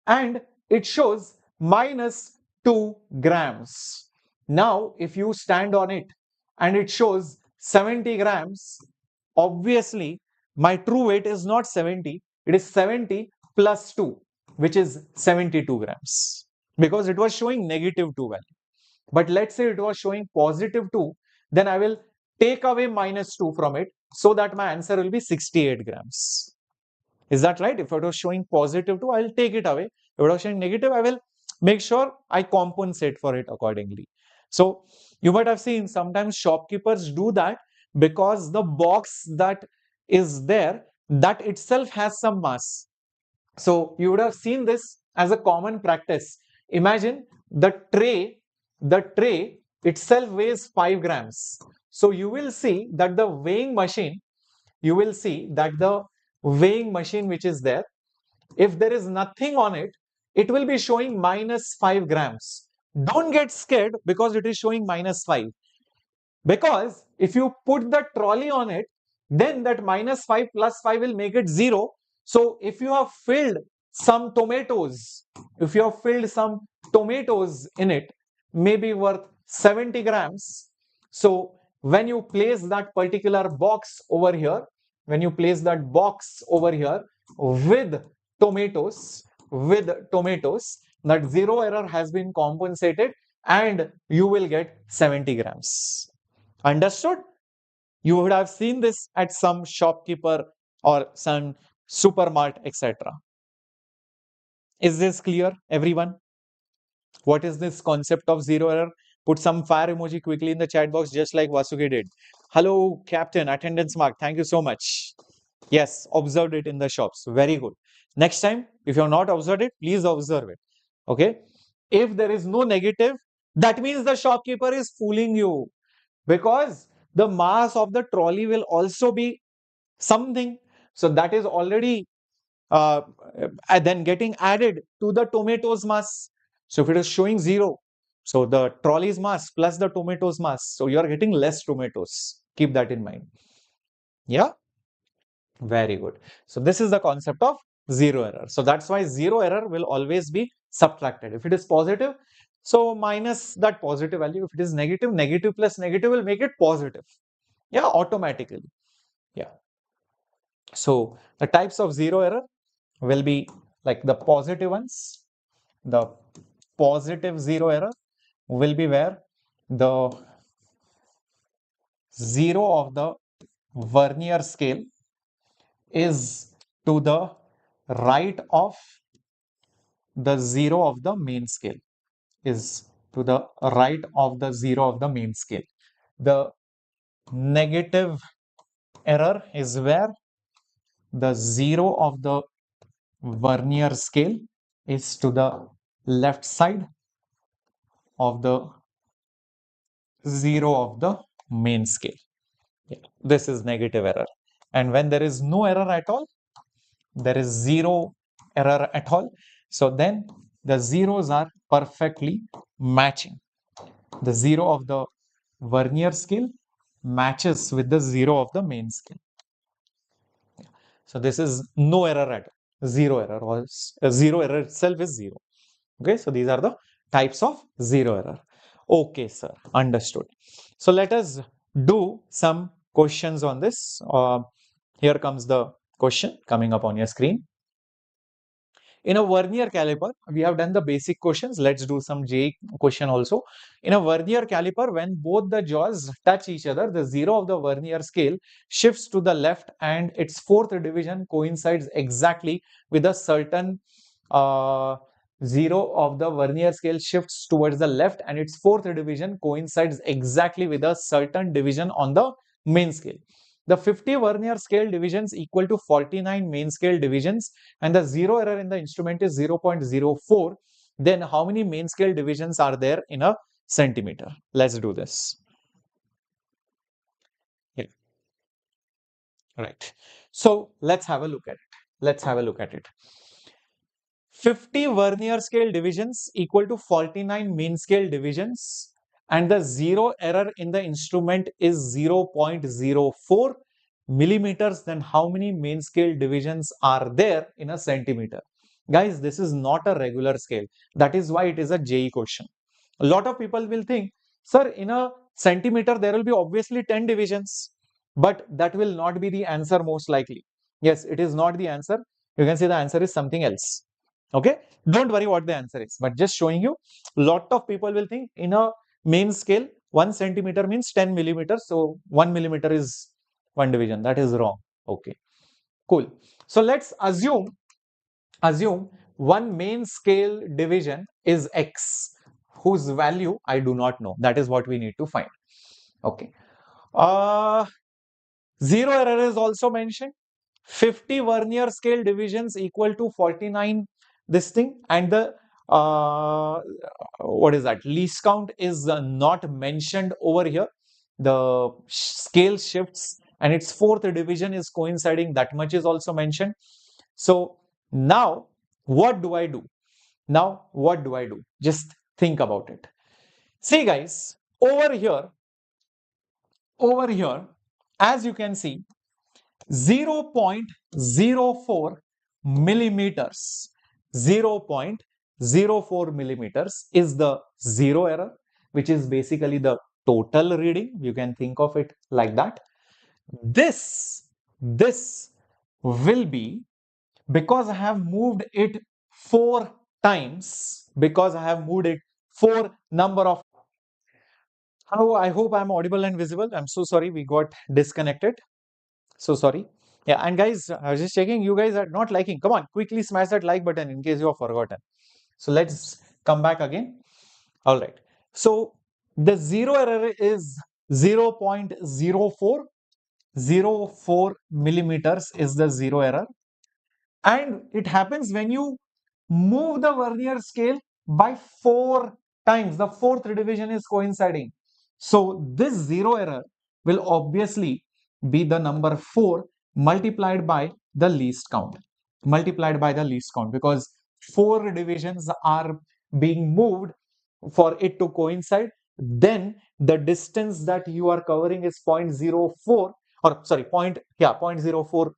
and it shows minus 2 grams. Now, if you stand on it and it shows 70 grams, obviously my true weight is not 70, it is 70 plus 2, which is 72 grams because it was showing negative 2 value. But let's say it was showing positive 2, then I will take away minus 2 from it so that my answer will be 68 grams. Is that right? If it was showing positive 2, I will take it away. If it was showing negative, I will make sure I compensate for it accordingly. So you might have seen sometimes shopkeepers do that because the box that is there, that itself has some mass. So you would have seen this as a common practice. Imagine the tray itself weighs 5 grams. So you will see that the weighing machine, which is there, if there is nothing on it, it will be showing minus 5 grams. Don't get scared because it is showing minus 5. Because if you put the trolley on it, then that minus 5 plus 5 will make it 0. So if you have filled some tomatoes, in it, maybe worth 70 grams. So when you place that particular box over here, with tomatoes, that zero error has been compensated and you will get 70 grams. Understood? You would have seen this at some shopkeeper or some supermart, etc. Is this clear, everyone? What is this concept of zero error? Put some fire emoji quickly in the chat box, just like Vasuki did. Hello, Captain, attendance mark. Thank you so much. Yes, observed it in the shops. Very good. Next time, if you have not observed it, please observe it. Okay. If there is no negative, that means the shopkeeper is fooling you, because the mass of the trolley will also be something. So that is already then getting added to the tomatoes mass. So if it is showing 0, so the trolley's mass plus the tomatoes mass, so you are getting less tomatoes. Keep that in mind. Yeah, very good. So this is the concept of zero error. So that's why zero error will always be subtracted. If it is positive, so minus that positive value. If it is negative, negative plus negative will make it positive. Yeah, automatically. Yeah. So the types of zero error will be like the positive ones. The positive zero error will be where the zero of the Vernier scale is to the right of the zero of the main scale. Is to the right of the zero of the main scale. The negative error is where the zero of the Vernier scale is to the left side of the zero of the main scale. Yeah, this is negative error. And when there is no error at all, there is zero error at all. So then the zeros are perfectly matching. The zero of the Vernier scale matches with the zero of the main scale. So this is no error at all, zero error, or zero error itself is zero. Okay, so these are the types of zero error. Okay, sir, understood. So let us do some questions on this. Here comes the question coming up on your screen. In a Vernier caliper, we have done the basic questions. Let's do some JEE question also. In a Vernier caliper, when both the jaws touch each other, the zero of the Vernier scale shifts to the left and its fourth division coincides exactly with a certain zero of the Vernier scale shifts towards the left and its fourth division coincides exactly with a certain division on the main scale. The 50 Vernier scale divisions equal to 49 main scale divisions and the zero error in the instrument is 0.04. Then how many main scale divisions are there in a centimeter? Let's do this. Yeah. Right. So let's have a look at it. Let's have a look at it. 50 Vernier scale divisions equal to 49 mean scale divisions and the zero error in the instrument is 0.04 millimeters. Then how many main scale divisions are there in a centimeter? Guys, this is not a regular scale. That is why it is a JEE question. A lot of people will think, sir, in a centimeter there will be obviously 10 divisions, but that will not be the answer most likely. Yes, it is not the answer. You can say the answer is something else. Okay, don't worry what the answer is, but just showing you, lot of people will think in a main scale 1 centimeter means 10 millimeters, so 1 millimeter is one division. That is wrong. Okay, cool. So let's assume one main scale division is x, whose value I do not know. That is what we need to find. Okay, zero error is also mentioned. 50 Vernier scale divisions equal to 49 this thing, and the what is that, least count is not mentioned over here. The scale shifts and its fourth division is coinciding, that much is also mentioned. So now what do I do? Just think about it. See guys, over here, as you can see, 0.04 millimeters. 0.04 millimeters is the zero error, which is basically the total reading. You can think of it like that. This will be, because I have moved it 4 times, because I have moved it 4 number of. How, I hope I'm audible and visible. I'm so sorry we got disconnected. So sorry. Yeah, and guys, I was just checking, you guys are not liking. Come on, quickly smash that like button in case you have forgotten. So let's come back again. All right. So the zero error is 0.04. 04 millimeters is the zero error. And it happens when you move the Vernier scale by 4 times. The fourth division is coinciding. So this zero error will obviously be the number 4 multiplied by the least count. Multiplied by the least count, because 4 divisions are being moved for it to coincide. Then the distance that you are covering is 0.04, or sorry, 0.04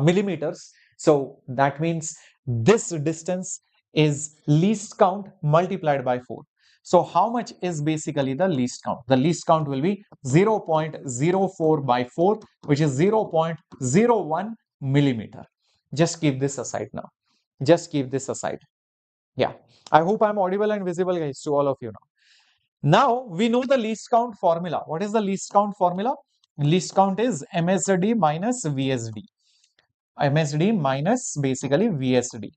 millimeters. So that means this distance is least count multiplied by 4. So how much is basically the least count? The least count will be 0.04 by 4, which is 0.01 millimeter. Just keep this aside now. Just keep this aside. Yeah, I hope I'm audible and visible, guys, to all of you now. Now we know the least count formula. What is the least count formula? Least count is MSD minus VSD. MSD minus basically VSD.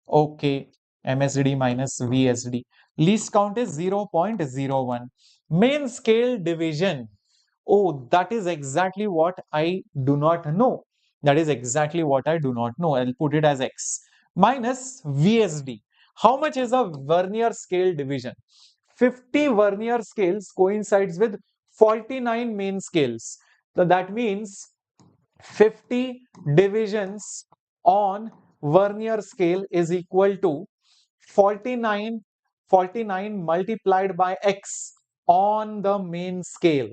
Okay, MSD minus VSD. Least count is 0.01. Main scale division. Oh, that is exactly what I do not know. That is exactly what I do not know. I'll put it as X. Minus VSD. How much is a Vernier scale division? 50 Vernier scales coincides with 49 main scales. So that means 50 divisions on Vernier scale is equal to 49, 49 multiplied by x on the main scale.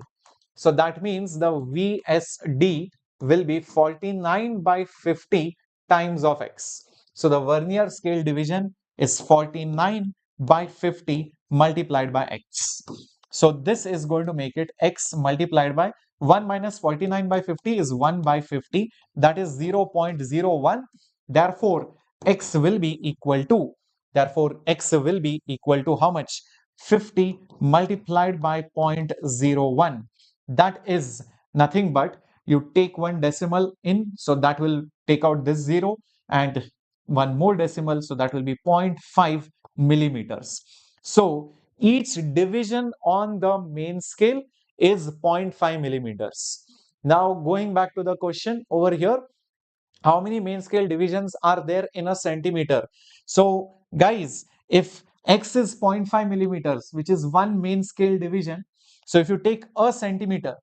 So that means the VSD will be 49 by 50 times of x. So the Vernier scale division is 49 by 50 multiplied by x. So this is going to make it x multiplied by 1 minus 49 by 50 is 1 by 50. That is 0.01. Therefore, x will be equal to, how much? 50 multiplied by 0.01. That is nothing but you take one decimal in, so that will take out this 0, and one more decimal, so that will be 0.5 millimeters. So each division on the main scale is 0.5 millimeters. Now going back to the question over here, how many main scale divisions are there in a centimeter? So guys, if x is 0.5 millimeters, which is one main scale division, so if you take a centimeter,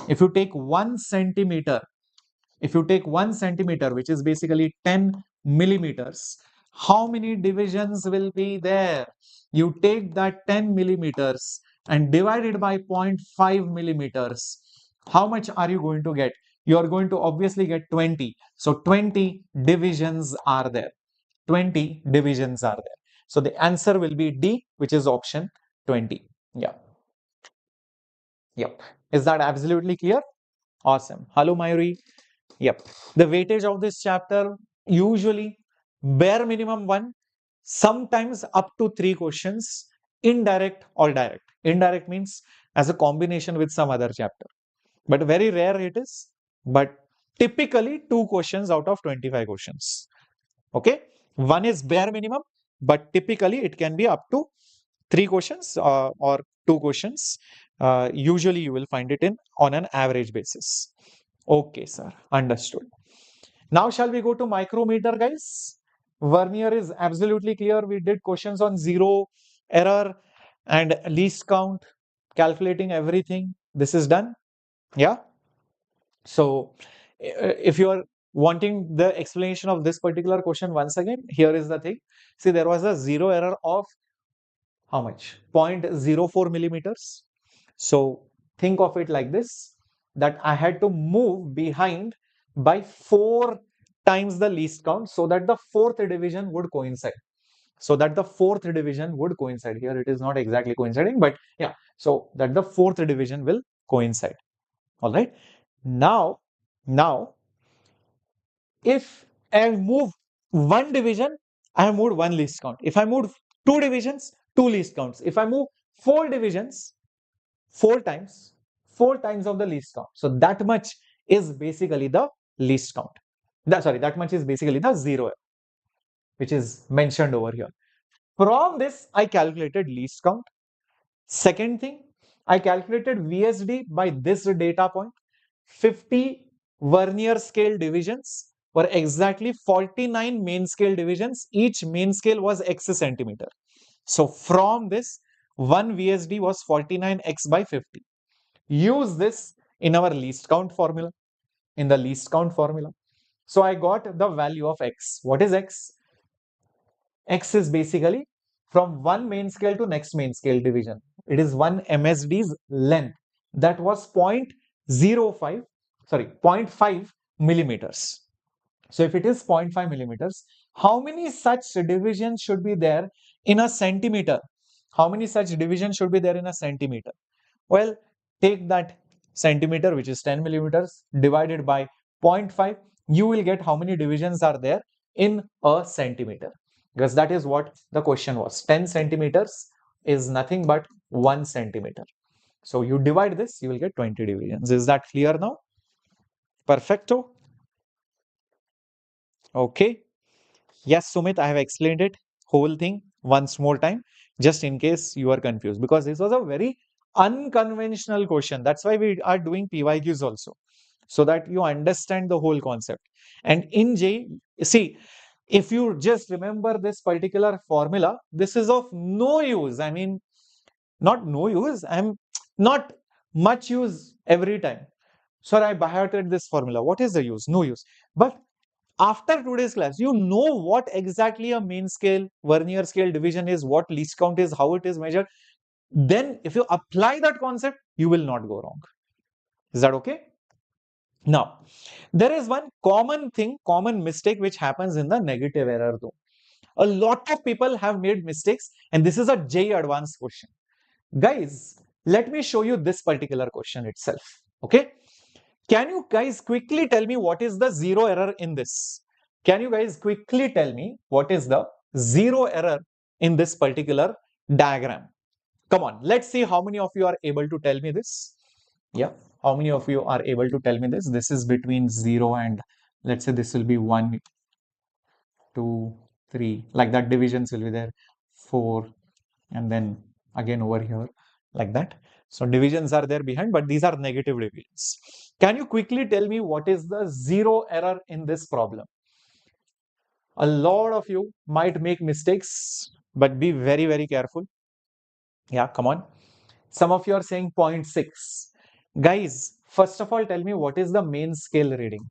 if you take 1 centimeter, which is basically 10 millimeters, how many divisions will be there? You take that 10 millimeters and divide it by 0.5 millimeters. How much are you going to get? You are going to obviously get 20. So 20 divisions are there. 20 divisions are there. So the answer will be D, which is option 20. Yeah. Yep. Is that absolutely clear? Awesome. Hello, Mayuri. Yep. The weightage of this chapter, usually bare minimum 1, sometimes up to 3 questions, indirect or direct. Indirect means as a combination with some other chapter. But very rare it is. But typically 2 questions out of 25 questions. Okay. 1 is bare minimum, but typically it can be up to 3 questions or 2 questions. Usually you will find it in on an average basis. Okay, sir. Understood. Now shall we go to micrometer, guys? Vernier is absolutely clear. We did questions on zero, error, and least count, calculating everything. This is done. Yeah. So if you are wanting the explanation of this particular question once again, here is the thing. See, there was a zero error of how much? 0.04 millimeters. So think of it like this, that I had to move behind by 4 times the least count so that the fourth division would coincide. Here it is not exactly coinciding, but yeah, so that the fourth division will coincide. All right. Now, if I move one division, I have moved one least count. If I move 2 divisions, 2 least counts. If I move 4 divisions, 4 times of the least count. So that much is basically the least count. That much is basically the zero, which is mentioned over here. From this, I calculated least count. Second thing, I calculated VSD by this data point. 50 Vernier scale divisions were exactly 49 main scale divisions. Each main scale was x centimeter. So from this, one VSD was 49x by 50. Use this in our least count formula. So I got the value of x. What is x? X is basically from one main scale to next main scale division. It is one MSD's length. That was 0.5 millimeters. So if it is 0.5 millimeters, how many such divisions should be there in a centimeter? Well, take that centimeter, which is 10 millimeters, divided by 0.5. You will get how many divisions are there in a centimeter. Because that is what the question was. 10 centimeters is nothing but 1 centimeter. So you divide this, you will get 20 divisions. Is that clear now? Perfecto. Okay. Yes, Sumit, I have explained it whole thing once more time, just in case you are confused, because this was a very unconventional question. That's why we are doing PYQs also, so that you understand the whole concept. And in see, if you just remember this particular formula, this is of no use. I mean, not no use, I'm not much use every time. Sir, I by hearted this formula. What is the use? No use. But After today's class, you know what exactly a main scale, vernier scale division is, what least count is, how it is measured. Then if you apply that concept, you will not go wrong. Is that okay? Now, there is one common mistake which happens in the negative error though. A lot of people have made mistakes, and this is a JEE advanced question. Guys, let me show you this particular question itself. Okay. Can you guys quickly tell me what is the zero error in this? Can you guys quickly tell me what is the zero error in this particular diagram? Come on, let's see how many of you are able to tell me this. Yeah, how many of you are able to tell me this? This is between 0 and let's say this will be 1, 2, 3, like that. Divisions will be there, 4, and then again over here, like that. So divisions are there behind, but these are negative divisions. Can you quickly tell me what is the zero error in this problem? A lot of you might make mistakes, but be very, very careful. Yeah, come on. Some of you are saying 0.6. Guys, first of all, tell me what is the main scale reading?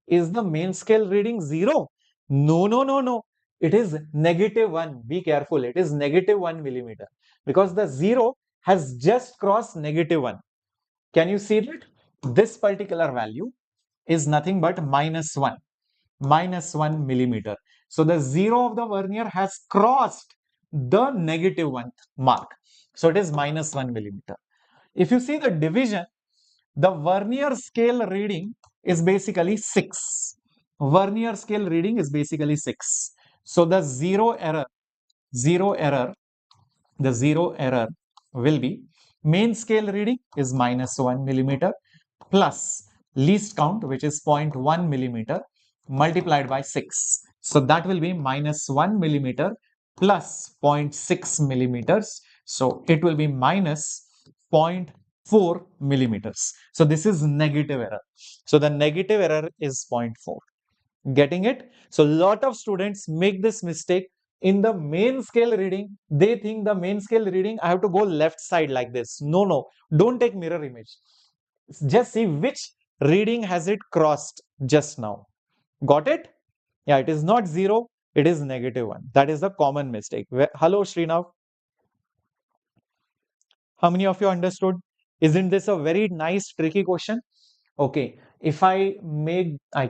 Is the main scale reading 0? No, no, no, no. It is -1. Be careful. It is -1 millimeter because the 0 has just crossed -1. Can you see that? This particular value is nothing but -1 millimeter. So the 0 of the vernier has crossed the -1 mark. So it is -1 millimeter. If you see the division, the vernier scale reading is basically 6. Vernier scale reading is basically 6. So the zero error, the zero error will be main scale reading is -1 millimeter plus least count, which is 0.1 millimeter multiplied by 6. So that will be -1 millimeter plus 0.6 millimeters. So it will be minus 0.4 millimeters. So this is negative error. So the negative error is 0.4. Getting it? So a lot of students make this mistake in the main scale reading. They think the main scale reading, I have to go left side like this. No, no, don't take mirror image. Just see which reading has it crossed just now. Got it? Yeah, it is not 0, it is -1. That is the common mistake. Hello, Srinav. How many of you understood? Isn't this a very nice, tricky question? Okay, if I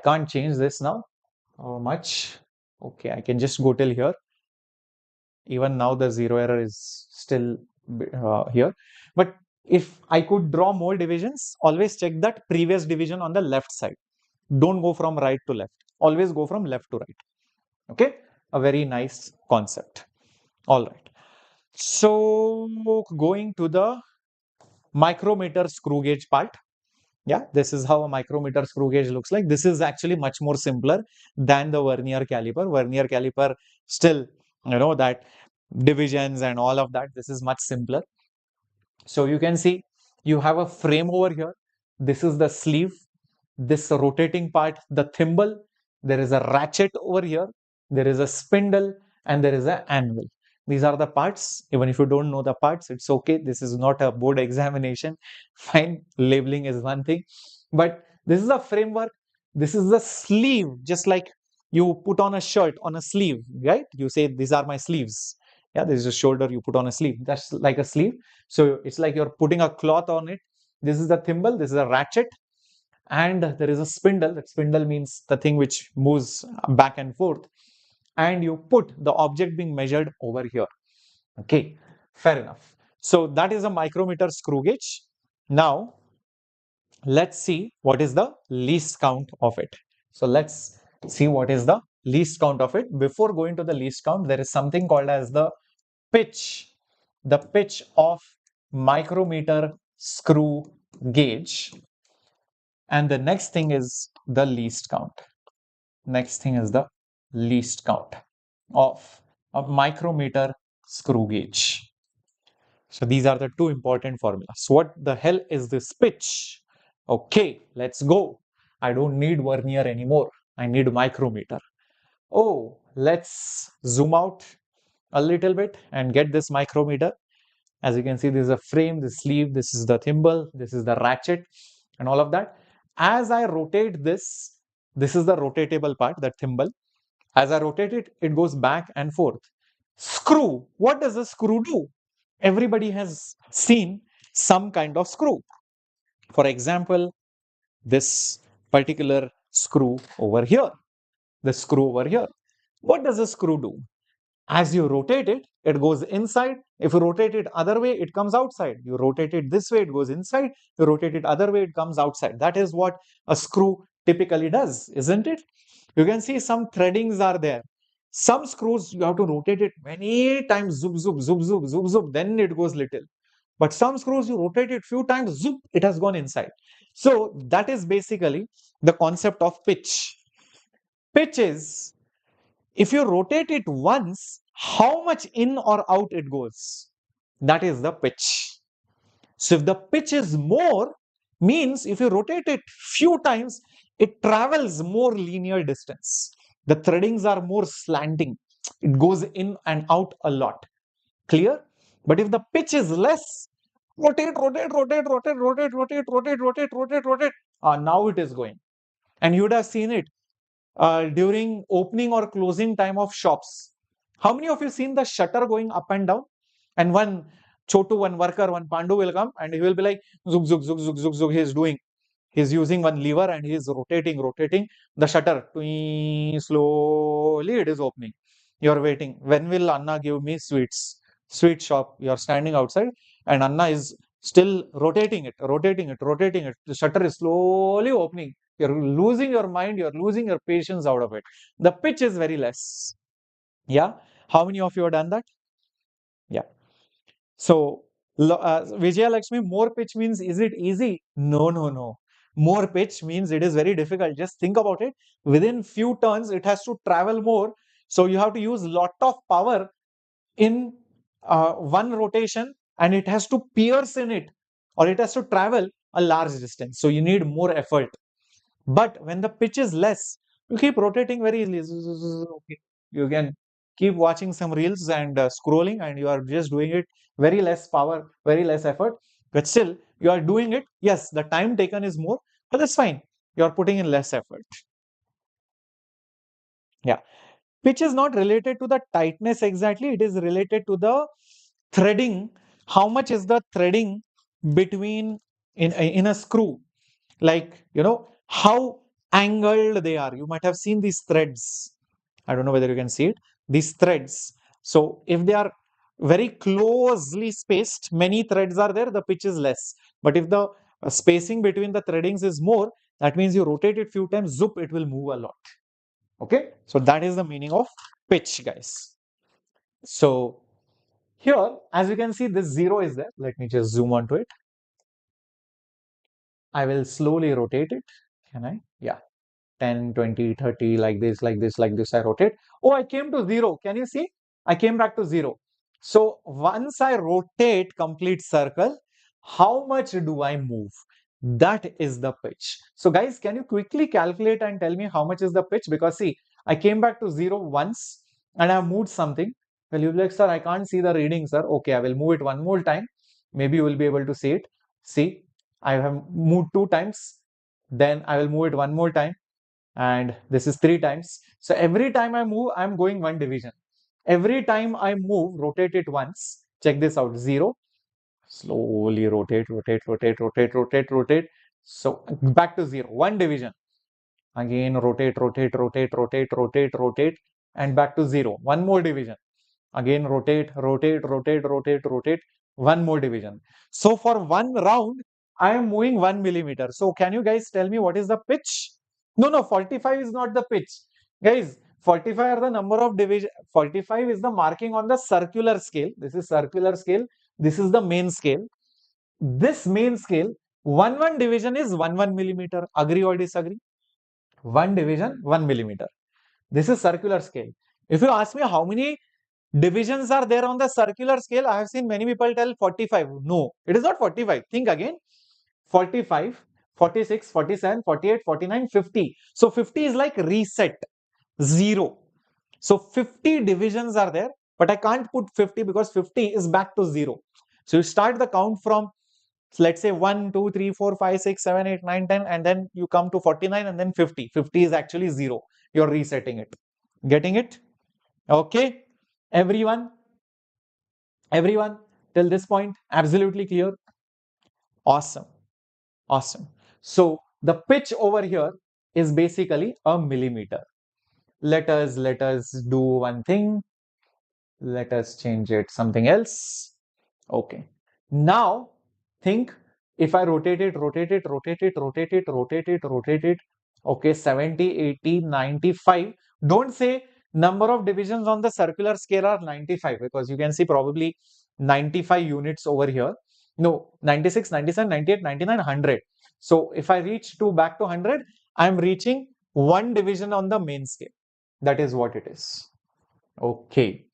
can't change this now. How much? Okay, I can just go till here. Even now the zero error is still here. But if I could draw more divisions, always check that previous division on the left side. Don't go from right to left. Always go from left to right. Okay, a very nice concept. All right. So going to the micrometer screw gauge part. Yeah, this is how a micrometer screw gauge looks like. This is actually much more simpler than the vernier caliper. Vernier caliper still, that divisions and all of that. This is much simpler. So you can see you have a frame over here. This is the sleeve, this rotating part, the thimble. There is a ratchet over here. There is a spindle and there is an anvil. These are the parts. Even if you don't know the parts, it's okay. This is not a board examination. Fine, labeling is one thing. But this is a framework. This is the sleeve, just like you put on a shirt on a sleeve, right? You say, these are my sleeves. Yeah, this is a shoulder you put on a sleeve. That's like a sleeve. So it's like you're putting a cloth on it. This is the thimble. This is a ratchet. And there is a spindle. That spindle means the thing which moves back and forth. And you put the object being measured over here. Okay, fair enough. So that is a micrometer screw gauge. Now, let's see what is the least count of it. So let's see what is the least count of it. Before going to the least count, there is something called as the pitch of micrometer screw gauge. And the next thing is the least count. Next thing is the least count of a micrometer screw gauge. So these are the two important formulas. What the hell is this pitch? Okay, let's go. I don't need vernier anymore. I need micrometer. Oh, let's zoom out a little bit and get this micrometer. As you can see, this is a frame, the sleeve, this is the thimble, this is the ratchet and all of that. As I rotate this, This is the rotatable part, that thimble. As I rotate it, it goes back and forth. Screw. What does a screw do? Everybody has seen some kind of screw. For example, this particular screw over here. The screw over here. What does a screw do? As you rotate it, it goes inside. If you rotate it other way, it comes outside. You rotate it this way, it goes inside. You rotate it other way, it comes outside. That is what a screw typically does, isn't it? You can see some threadings are there. Some screws, you have to rotate it many times, zoop, zoop, zoop, zoop, zoop, zoop, then it goes little. But some screws, you rotate it few times, zoop, it has gone inside. So that is basically the concept of pitch. Pitch is, if you rotate it once, how much in or out it goes? That is the pitch. So if the pitch is more, means if you rotate it few times, it travels more linear distance. The threadings are more slanting. It goes in and out a lot. Clear? But if the pitch is less, rotate, rotate, rotate, rotate, rotate, rotate, rotate, rotate, rotate, rotate. Now it is going. And you would have seen it during opening or closing time of shops. How many of you seen the shutter going up and down? And one Chotu, one worker, one Pandu will come and he will be like, zug, zug, zug, zug, zug, zug, he is doing. He is using one lever and he is rotating the shutter. Slowly it is opening. You are waiting. When will Anna give me sweets? Sweet shop. You are standing outside and Anna is still rotating it. The shutter is slowly opening. You're losing your mind, you're losing your patience out of it. The pitch is very less. Yeah. How many of you have done that? Yeah. So, Vijaya Lakshmi, more pitch means, is it easy? No, no, no. More pitch means it is very difficult. Just think about it. Within few turns, it has to travel more. So you have to use lot of power in one rotation, and it has to pierce in it, or it has to travel a large distance. So you need more effort. But when the pitch is less, you keep rotating very easily. Okay. You can keep watching some reels and scrolling, and you are just doing it very less power, very less effort. But still, you are doing it. Yes, the time taken is more, but that's fine. You are putting in less effort. Yeah. Pitch is not related to the tightness exactly. It is related to the threading. How much is the threading between in a screw? Like, how angled they are. You might have seen these threads. I don't know whether you can see it. These threads. So if they are very closely spaced, many threads are there, the pitch is less. But if the spacing between the threadings is more, that means you rotate it few times, zoop, it will move a lot. Okay. So that is the meaning of pitch, guys. So here, as you can see, this 0 is there. Let me just zoom onto it. I will slowly rotate it. Can I? Yeah. 10, 20, 30, like this, like this, like this, I rotate. Oh, I came to 0. Can you see? I came back to 0. So once I rotate complete circle, how much do I move? That is the pitch. So guys, can you quickly calculate and tell me how much is the pitch? Because see, I came back to 0 once and I moved something. Well, you'll be like, sir, I can't see the reading, sir. Okay, I will move it one more time. Maybe you will be able to see it. See, I have moved 2 times. Then I will move it one more time. And this is 3 times. So every time I move, I'm going 1 division. Every time I move, rotate it once. Check this out, 0. Slowly rotate, rotate, rotate, rotate, rotate, rotate. So back to 0, 1 division. Again, rotate, rotate, rotate, rotate, rotate, rotate, and back to 0. One more division. Again, rotate, rotate, rotate, rotate, rotate. One more division. So for one round, I am moving 1 millimeter. So can you guys tell me what is the pitch? No, 45 is not the pitch. Guys, 45 are the number of division. 45 is the marking on the circular scale. This is circular scale. This is the main scale. This main scale, 1 division is 1 millimeter. Agree or disagree? 1 division, 1 millimeter. This is circular scale. If you ask me how many divisions are there on the circular scale, I have seen many people tell 45. No, it is not 45. Think again. 45, 46, 47, 48, 49, 50. So 50 is like reset, 0. So 50 divisions are there, but I can't put 50 because 50 is back to 0. So you start the count from So let's say 1, 2, 3, 4, 5, 6, 7, 8, 9, 10, and then you come to 49 and then 50. 50 is actually 0. You're resetting it. Getting it? Okay. Everyone? Everyone? Till this point? Absolutely clear? Awesome. Awesome. So the pitch over here is basically a millimeter. Let us do one thing. Let us change it something else. Okay. Now think, if I rotate it, rotate it, rotate it, rotate it, rotate it, rotate it. Okay, 70, 80, 95. Don't say number of divisions on the circular scale are 95, because you can see probably 95 units over here. No, 96, 97, 98, 99, 100. So if I reach to back to 100, I'm reaching one division on the main scale. That is what it is. Okay.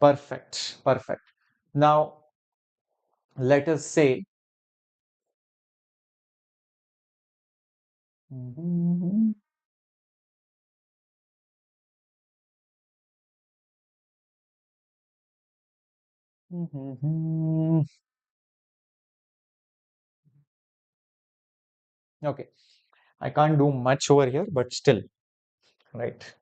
Perfect. Perfect. Now, let us say, okay, I can't do much over here, but still, right?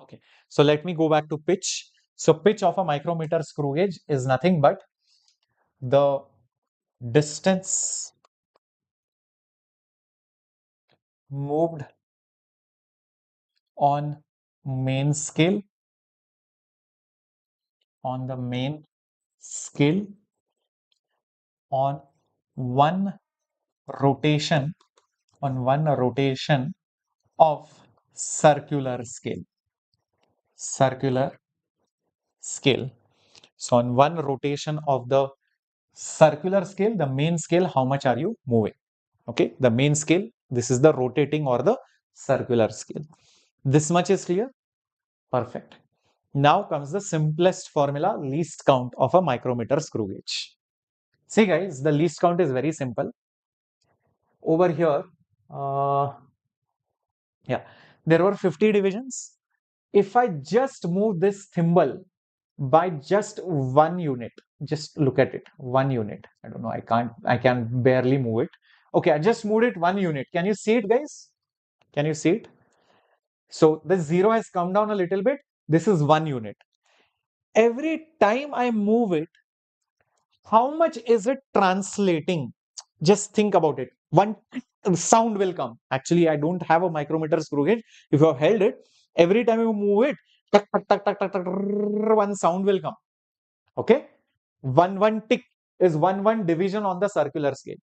Okay, so let me go back to pitch. So pitch of a micrometer screw gauge is nothing but the distance moved on main scale, on the main scale, on one rotation, on one rotation of circular scale. Circular scale. So on one rotation of the circular scale, the main scale, how much are you moving? Okay, the main scale, this is the rotating or the circular scale. This much is clear? Perfect. Now comes the simplest formula, least count of a micrometer screw gauge. See guys, the least count is very simple. Over here, yeah, there were 50 divisions. If I just move this thimble by just 1 unit, just look at it, 1 unit. I don't know, I can barely move it. Okay, I just moved it 1 unit. Can you see it, guys? Can you see it? So the 0 has come down a little bit. This is 1 unit. Every time I move it, how much is it translating? Just think about it. One sound will come. Actually, I don't have a micrometer screw gauge. If you have held it, every time you move it, tuck, tuck, tuck, tuck, tuck, tuck, one sound will come. Okay, one tick is one division on the circular scale.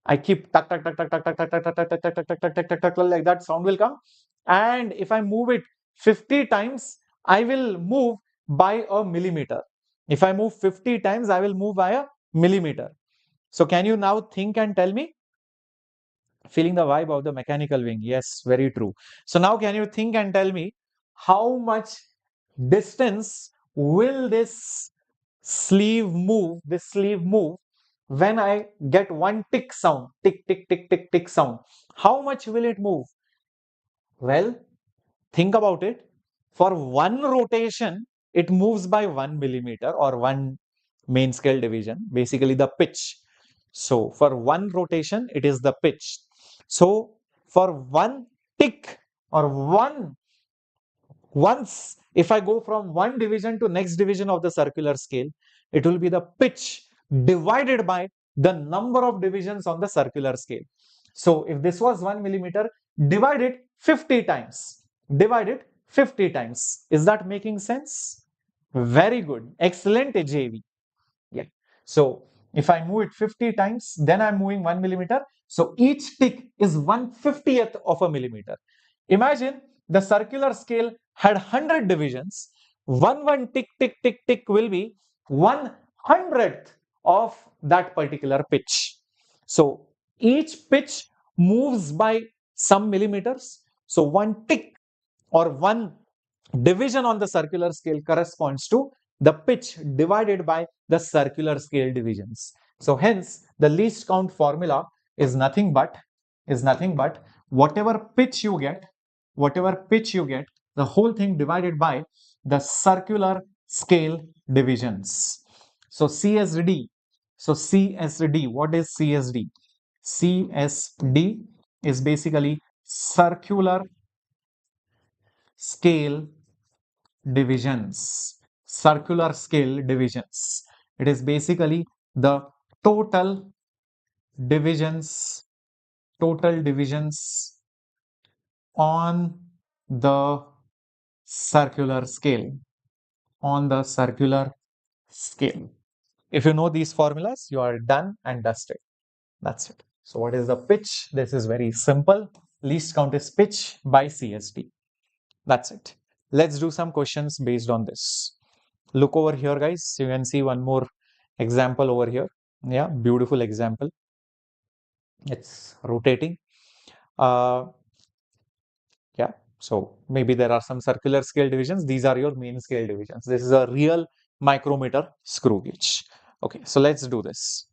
I keep tuck tuck tuck tuck tuck tuck tuck tuck tuck tuck tuck tuck tuck tuck tuck tuck tuck, like that sound will come. And if I move it 50 times, I will move by a millimeter. If I move 50 times, I will move by a millimeter. So can you now think and tell me? Feeling the vibe of the mechanical wing. Yes, very true. So now can you think and tell me how much distance will this sleeve move, when I get one tick sound, tick, tick, tick, tick, tick sound? How much will it move? Well, think about it. For one rotation, it moves by 1 millimeter or one main scale division, basically the pitch. So for one rotation, it is the pitch. So for one tick or once, if I go from one division to next division of the circular scale, it will be the pitch divided by the number of divisions on the circular scale. So if this was 1 millimeter, divide it 50 times. Divide it 50 times. Is that making sense? Very good. Excellent, JV. Yeah. So if I move it 50 times, then I'm moving 1 millimeter. So each tick is 1/50th of a millimeter. Imagine the circular scale had 100 divisions. One tick, tick, tick, tick will be 1/100th of that particular pitch. So each pitch moves by some millimeters. So one tick or one division on the circular scale corresponds to the pitch divided by the circular scale divisions. So hence the least count formula is nothing but whatever pitch you get, the whole thing divided by the circular scale divisions. So CSD. So CSD, what is CSD? CSD is basically circular scale divisions. Circular scale divisions. It is basically the total divisions, total divisions on the circular scale, on the circular scale. If you know these formulas, you are done and dusted. That's it. So what is the pitch? This is very simple. Least count is pitch by CSD. That's it. Let's do some questions based on this. Look over here, guys. You can see one more example over here. Yeah, beautiful example. It's rotating. Yeah, so maybe there are some circular scale divisions. These are your main scale divisions. This is a real micrometer screw gauge. Okay, so let's do this.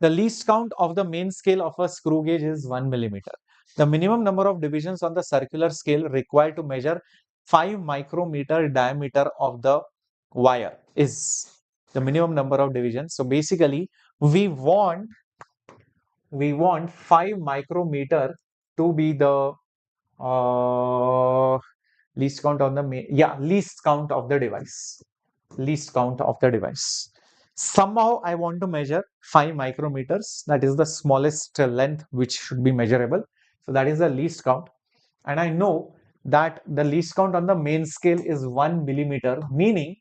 The least count of the main scale of a screw gauge is 1 millimeter. The minimum number of divisions on the circular scale required to measure 5 micrometer diameter of the wire is the minimum number of divisions. So basically, we want 5 micrometer to be the least count on the least count of the device. Least count of the device. Somehow I want to measure 5 micrometers. That is the smallest length which should be measurable. So that is the least count. And I know that the least count on the main scale is 1 millimeter, meaning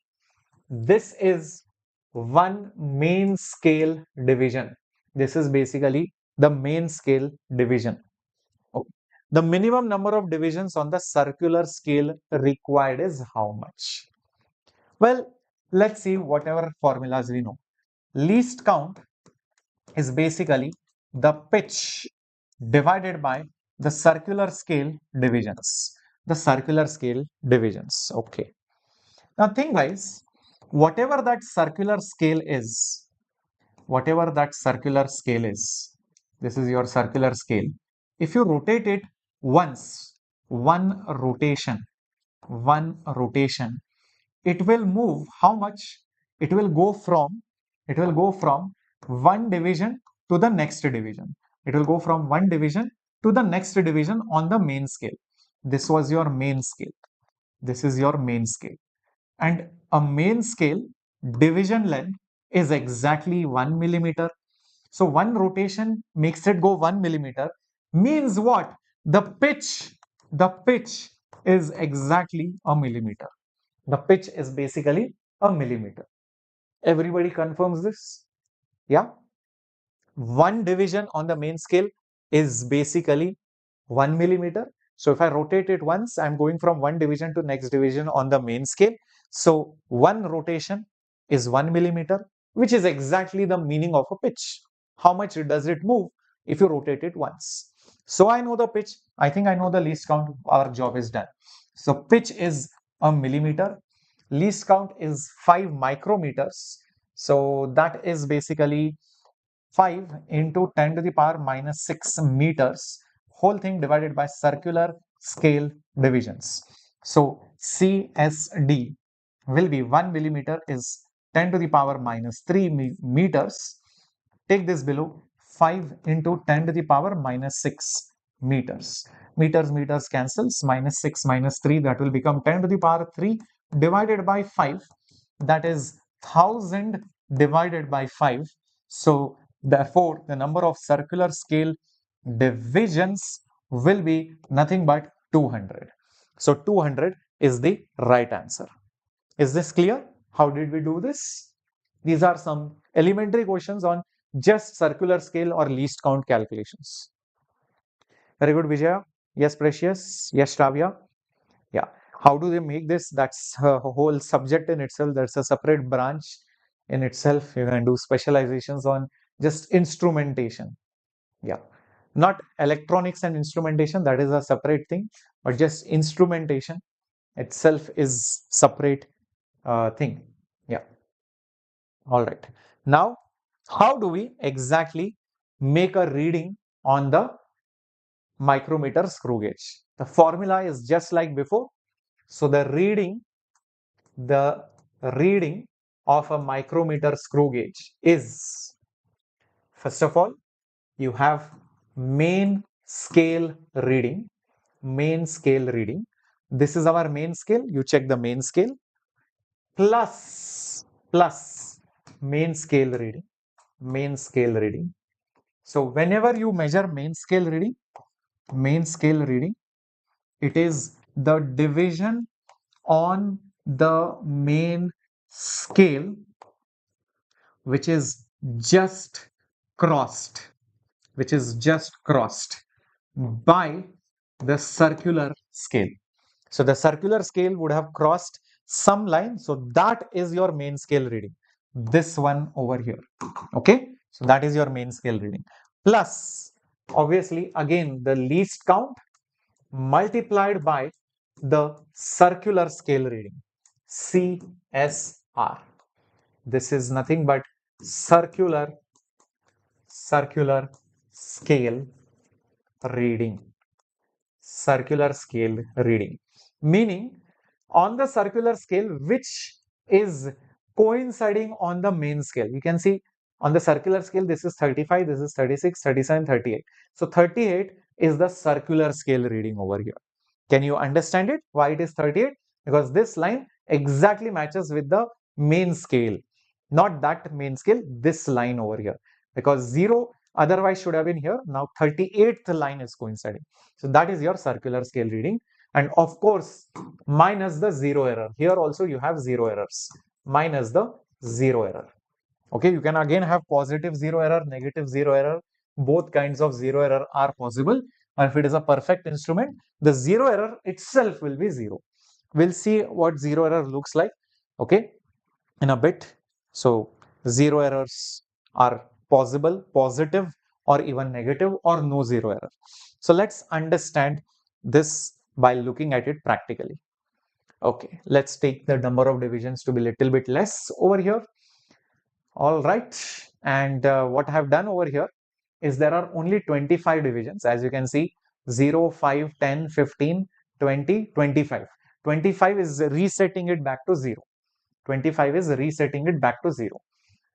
this is one main scale division. This is basically the main scale division. Okay. The minimum number of divisions on the circular scale required is how much? Well, let's see whatever formulas we know. Least count is basically the pitch divided by the circular scale divisions. The circular scale divisions. Okay. Now think guys, whatever that circular scale is, whatever that circular scale is, this is your circular scale. If you rotate it once, one rotation, it will move how much? It will go from one division to the next division. It will go from one division to the next division on the main scale. This was your main scale. This is your main scale. And a main scale division length is exactly 1 millimeter. So one rotation makes it go 1 millimeter. Means what? The pitch is exactly a millimeter. The pitch is basically a millimeter. Everybody confirms this? Yeah. One division on the main scale is basically 1 millimeter. So if I rotate it once, I'm going from one division to next division on the main scale. So one rotation is 1 millimeter, which is exactly the meaning of a pitch. How much does it move if you rotate it once? So I know the pitch. I think I know the least count. Our job is done. So pitch is a millimeter. Least count is 5 micrometers. So that is basically 5 into 10 to the power minus 6 meters, whole thing divided by circular scale divisions. So CSD will be 1 millimeter is 10 to the power minus 3 meters. Take this below, 5 into 10 to the power minus 6 meters. Meters cancels, minus 6 minus 3, that will become 10 to the power 3 divided by 5, that is 1000 divided by 5. So therefore, the number of circular scale divisions will be nothing but 200. So 200 is the right answer. Is this clear? How did we do this? These are some elementary questions on just circular scale or least count calculations. Very good, Vijaya. Yes, Precious. Yes, Tavia. Yeah. How do they make this? That's a whole subject in itself. That's a separate branch in itself. You can do specializations on just instrumentation. Yeah. Not electronics and instrumentation. That is a separate thing. But just instrumentation itself is separate thing. Yeah. All right. Now, how do we exactly make a reading on the micrometer screw gauge? The formula is just like before. So the reading of a micrometer screw gauge is, first of all, you have main scale reading. Main scale reading. This is our main scale. You check the main scale plus main scale reading. Main scale reading. So whenever you measure main scale reading, it is the division on the main scale which is just crossed, by the circular scale. So the circular scale would have crossed some line. So that is your main scale reading. This one over here. Okay. So that is your main scale reading. Plus, obviously, again, the least count multiplied by the circular scale reading. CSR. This is nothing but circular scale reading. Circular scale reading. Meaning, on the circular scale, which is coinciding on the main scale. You can see on the circular scale, this is 35, this is 36, 37, 38. So 38 is the circular scale reading over here. Can you understand it? Why it is 38? Because this line exactly matches with the main scale. Not that main scale, this line over here. Because 0 otherwise should have been here. Now 38th line is coinciding. So that is your circular scale reading. And of course, minus the 0 error. Here also you have 0 errors. Minus the 0 error. Okay, you can again have positive 0 error, negative 0 error. Both kinds of 0 error are possible. And if it is a perfect instrument, the 0 error itself will be 0. We'll see what 0 error looks like, okay, in a bit. So 0 errors are possible, positive or even negative, or no 0 error. So let's understand this by looking at it practically. Okay, let's take the number of divisions to be little bit less over here. All right, and what I have done over here is there are only 25 divisions, as you can see, 0, 5, 10, 15, 20, 25. 25 is resetting it back to 0. 25 is resetting it back to 0.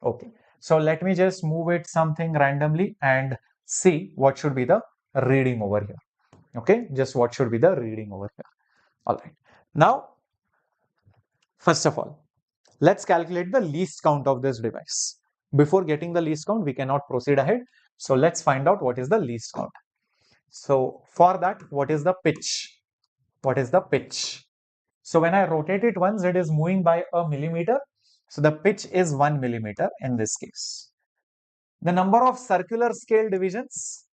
Okay, so let me just move it something randomly and see what should be the reading over here. Okay, just what should be the reading over here. All right, now, first of all, let's calculate the least count of this device. Before getting the least count, we cannot proceed ahead. So let's find out what is the least count. So for that, what is the pitch? What is the pitch? So when I rotate it once, it is moving by a millimeter. So the pitch is 1 millimeter in this case. The number of circular scale divisions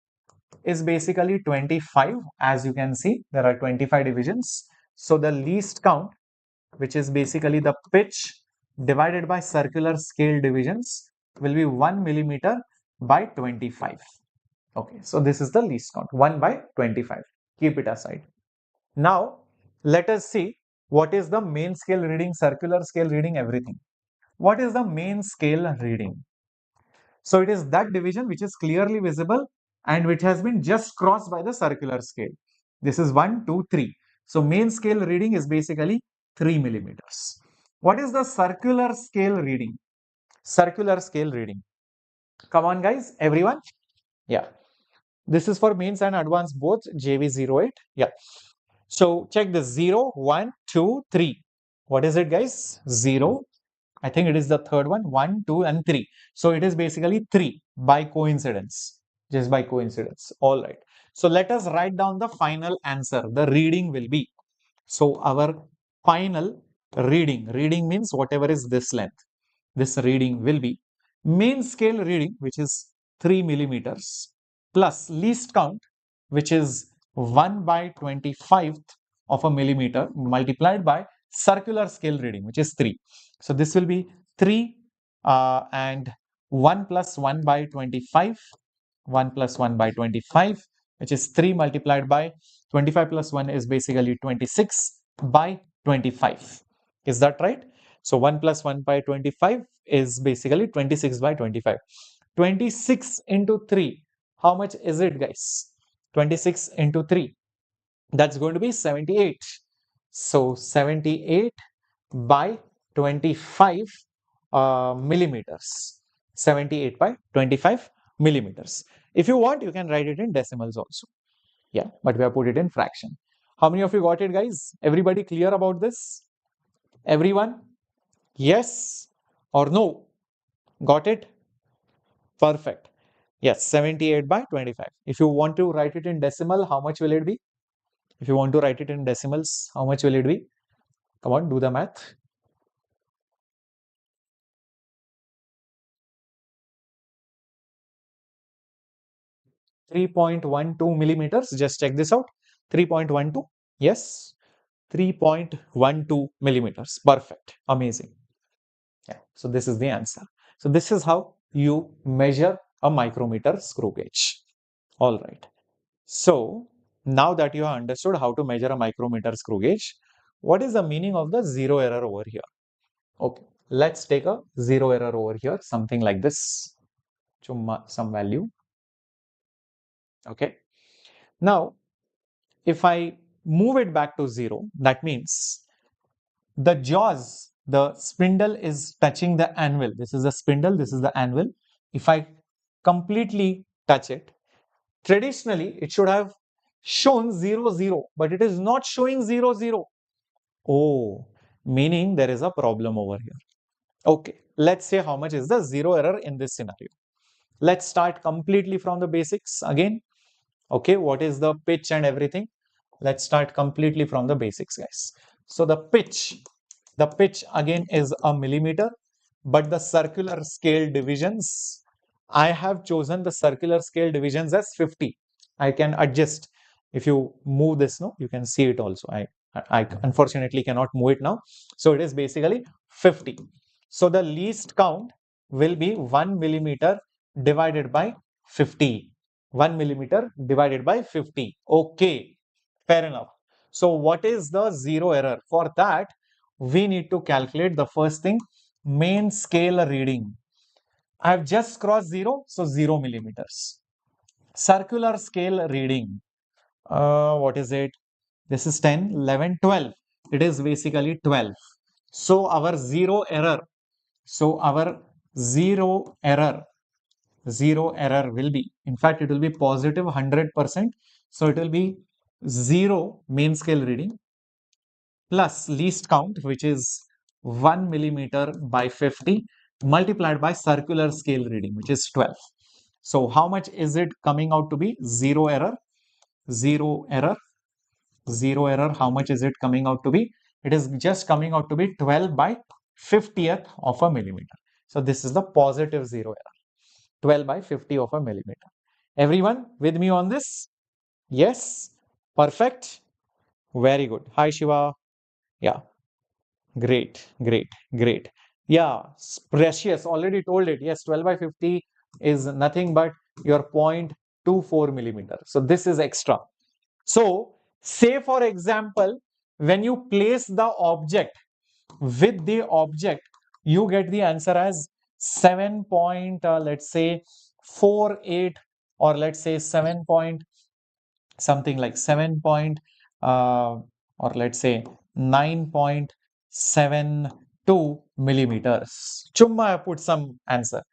is basically 25. As you can see, there are 25 divisions. So the least count, which is basically the pitch divided by circular scale divisions, will be 1 millimeter by 25. Okay, so this is the least count, 1 by 25. Keep it aside. Now, let us see what is the main scale reading, circular scale reading, everything. What is the main scale reading? So it is that division which is clearly visible and which has been just crossed by the circular scale. This is 1, 2, 3. So main scale reading is basically 3 millimeters. What is the circular scale reading? Circular scale reading. Come on, guys, everyone. Yeah. This is for mains and advanced both, JEE08. Yeah. So check this 0, 1, 2, 3. What is it, guys? 0. I think it is the third one, 1, 2, and 3. So it is basically 3 by coincidence, just by coincidence. All right. So let us write down the final answer. The reading will be, so our final reading means whatever is this length. This reading will be main scale reading, which is 3 millimeters, plus least count, which is 1 by 25th of a millimeter, multiplied by circular scale reading, which is 3. So this will be 3 and 1 plus 1 by 25, 1 plus 1 by 25, which is 3 multiplied by 25 plus 1 is basically 26 by 25. Is that right? So 1 plus 1 by 25 is basically 26 by 25. 26 into 3. How much is it, guys? 26 into 3. That's going to be 78. So 78 by 25 millimeters. 78 by 25 millimeters. If you want, you can write it in decimals also. Yeah, but we have put it in fraction. How many of you got it, guys? Everybody clear about this? Everyone? Yes or no? Got it? Perfect. Yes, 78 by 25. If you want to write it in decimal, how much will it be? If you want to write it in decimals, how much will it be? Come on, do the math. 3.12 millimeters. Just check this out. 3.12. Yes, 3.12 millimeters. Perfect. Amazing. Yeah. So this is the answer. So this is how you measure a micrometer screw gauge. All right. So now that you have understood how to measure a micrometer screw gauge, what is the meaning of the zero error over here? Okay, let's take a zero error over here, something like this, some value. Okay. Now, if I move it back to zero, that means the jaws, the spindle is touching the anvil. This is the spindle, this is the anvil. If I completely touch it, traditionally it should have shown 0, 0, but it is not showing 0, 0. Oh, meaning there is a problem over here. Okay, let's say how much is the zero error in this scenario. Let's start completely from the basics again. Okay, what is the pitch and everything? Let's start completely from the basics, guys. So the pitch again is a millimeter, but the circular scale divisions, I have chosen the circular scale divisions as 50. I can adjust. If you move this, no, you can see it also. I unfortunately cannot move it now. So it is basically 50. So the least count will be 1 millimeter divided by 50. 1 millimeter divided by 50. Okay, fair enough. So what is the zero error? For that, we need to calculate the first thing, main scale reading. I have just crossed 0, so 0 millimeters. Circular scale reading. What is it? This is 10, 11, 12. It is basically 12. So our zero error. So our zero error will be, in fact, it will be positive 100%. So it will be 0 main scale reading plus least count, which is 1 millimeter by 50 multiplied by circular scale reading, which is 12. So how much is it coming out to be? Zero error, zero error, zero error. How much is it coming out to be? It is just coming out to be 12 by 50th of a millimeter. So this is the positive zero error, 12 by 50 of a millimeter. Everyone with me on this? Yes, perfect. Very good. Hi, Shiva. Yeah, great, great, great. Yeah, Precious already told it. Yes, 12 by 50 is nothing but your 0.24 millimeter. So this is extra. So say for example, when you place the object with the object, you get the answer as 7 point, let's say 48, or let's say 7 point something like 7 point, or let's say 9.72 millimeters. Chumma, I put some answer.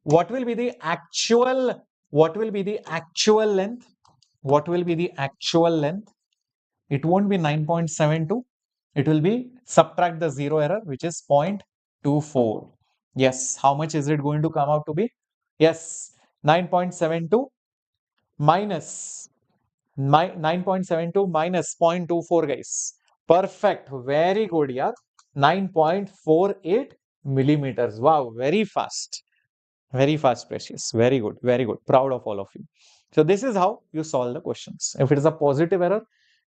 What will be the actual, what will be the actual length? What will be the actual length? It won't be 9.72. It will be, subtract the zero error, which is 0.24. Yes, how much is it going to come out to be? Yes, 9.72 minus 9.72 minus 0.24, guys. Perfect. Very good, yeah. 9.48 millimeters. Wow, very fast. Very fast, Precious. Very good. Very good. Proud of all of you. So this is how you solve the questions. If it is a positive error,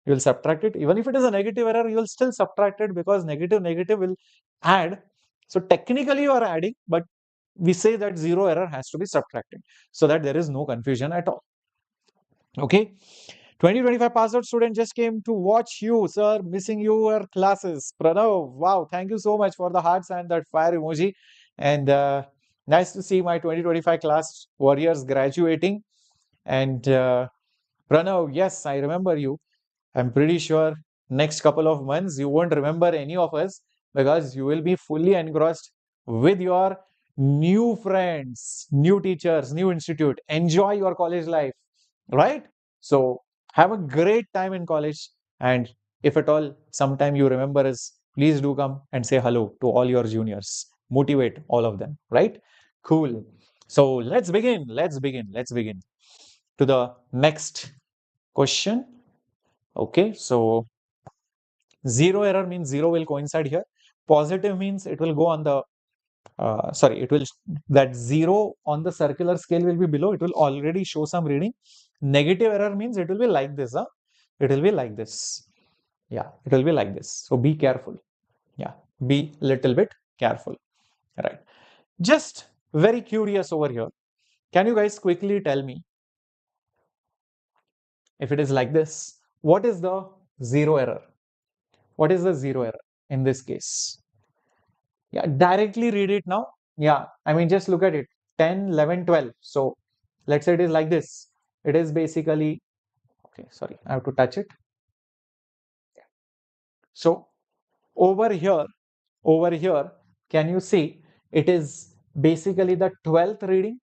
you will subtract it. Even if it is a negative error, you will still subtract it, because negative will add. So technically you are adding, but we say that zero error has to be subtracted so that there is no confusion at all. Okay. 2025 passed out student just came to watch you, sir. Missing your classes. Pranav, wow, thank you so much for the hearts and that fire emoji. And nice to see my 2025 class warriors graduating. And Pranav, yes, I remember you. I'm pretty sure next couple of months you won't remember any of us, because you will be fully engrossed with your new friends, new teachers, new institute. Enjoy your college life, right? So have a great time in college. And if at all sometime you remember us, please do come and say hello to all your juniors. Motivate all of them, right? Cool. So let's begin. Let's begin. Let's begin to the next question. Okay, so zero error means zero will coincide here. Positive means it will go on the it will, that zero on the circular scale will be below. It will already show some reading. Negative error means it will be like this. It will be like this. Yeah, it will be like this. So be careful. Yeah, be little bit careful. Right. Just very curious over here. Can you guys quickly tell me, if it is like this, what is the zero error? What is the zero error in this case? Yeah, directly read it now. Yeah, I mean, just look at it. 10, 11, 12. So let's say it is like this. It is basically, okay, sorry, I have to touch it. So over here, can you see it is basically the 12th reading?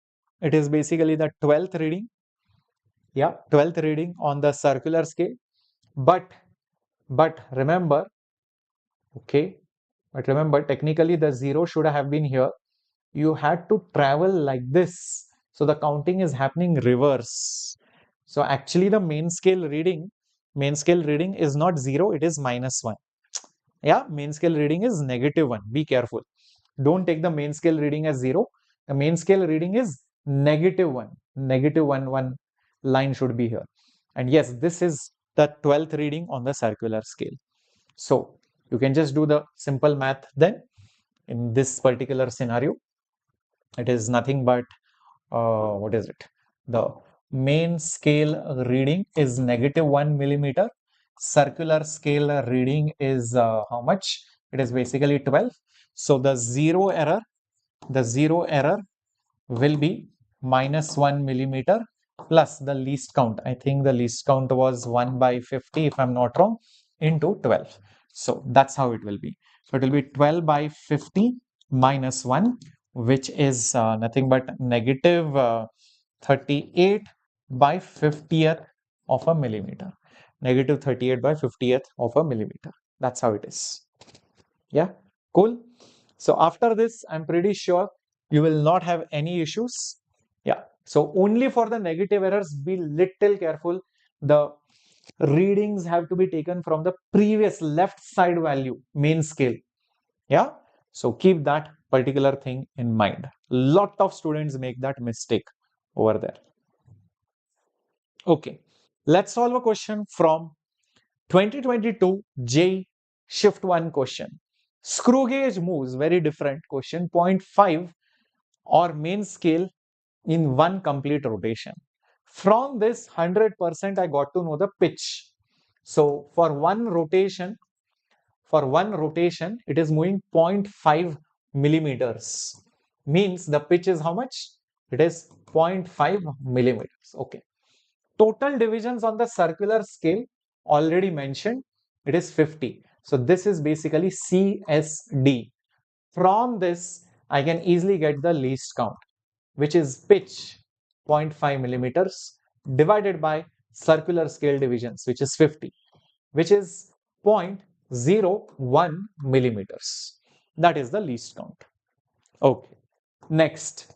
It is basically the 12th reading. Yeah, 12th reading on the circular scale. But remember, okay, but remember, technically the zero should have been here. You had to travel like this. So the counting is happening reverse. So actually the main scale reading is not zero, it is -1. Yeah, main scale reading is -1. Be careful. Don't take the main scale reading as zero. The main scale reading is -1. -1 line should be here. And yes, this is the 12th reading on the circular scale. So you can just do the simple math then in this particular scenario. It is nothing but what is it? The main scale reading is -1 millimeter. Circular scale reading is how much? It is basically 12. So the zero error will be -1 millimeter plus the least count. I think the least count was 1 by 50, if I'm not wrong, into 12. So that's how it will be. So it will be 12 by 50 minus 1, which is nothing but negative 38 by 50th of a millimeter. Negative 38 by 50th of a millimeter. That's how it is. Yeah, cool. So after this, I'm pretty sure you will not have any issues. Yeah. So only for the negative errors, be little careful. The readings have to be taken from the previous left side value, main scale. Yeah. So keep that particular thing in mind. Lot of students make that mistake over there. Okay. Let's solve a question from 2022 JEE Shift 1 question. Screw gauge moves, very different question, 0.5 or main scale in one complete rotation. From this 100% I got to know the pitch. So for one rotation, it is moving 0.5 millimeters. Means the pitch is how much? It is 0.5 millimeters. Okay. Total divisions on the circular scale already mentioned, it is 50. So this is basically CSD. From this, I can easily get the least count, which is pitch 0.5 millimeters divided by circular scale divisions, which is 50, which is 0.01 millimeters. That is the least count. Okay. Next,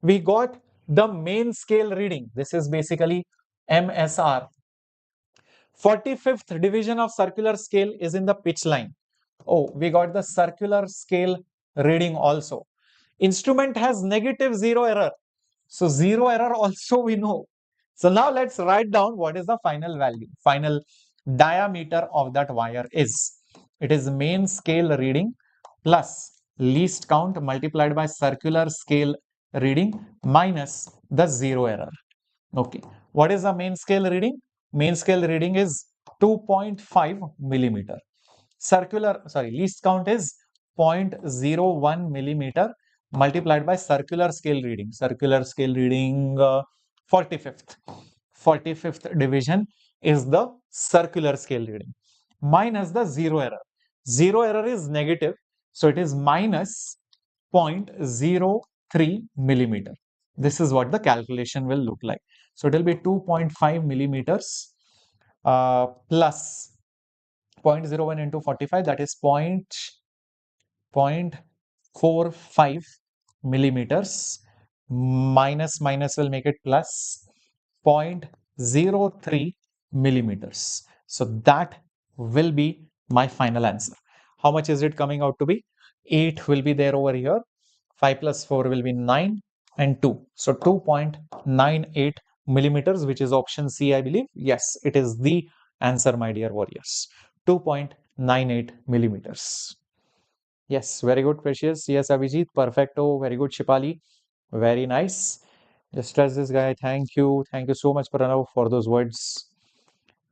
we got the main scale reading. This is basically MSR. 45th division of circular scale is in the pitch line. Oh, we got the circular scale reading also. Instrument has negative zero error. So zero error also we know. So now let's write down what is the final value. Final diameter of that wire is. It is main scale reading plus least count multiplied by circular scale reading minus the zero error. Okay. What is the main scale reading? Main scale reading is 2.5 millimeter. Least count is 0.01 millimeter multiplied by circular scale reading. Circular scale reading 45th. 45th division is the circular scale reading minus the zero error. Zero error is negative. So it is minus 0.03 millimeter. This is what the calculation will look like. So it will be 2.5 millimeters plus 0.01 into 45, that is 0.45 millimeters, minus will make it plus 0.03 millimeters. So that will be my final answer. How much is it coming out to be? 8 will be there over here. 5 plus 4 will be 9 and 2. So 2.98 millimeters, which is option C, I believe. Yes, it is the answer, my dear warriors. 2.98 millimeters. Yes, very good, Precious. Yes, Abhijit, perfecto. Very good, Shipali. Very nice. Just trust this guy. Thank you. Thank you so much, Pranav, for those words.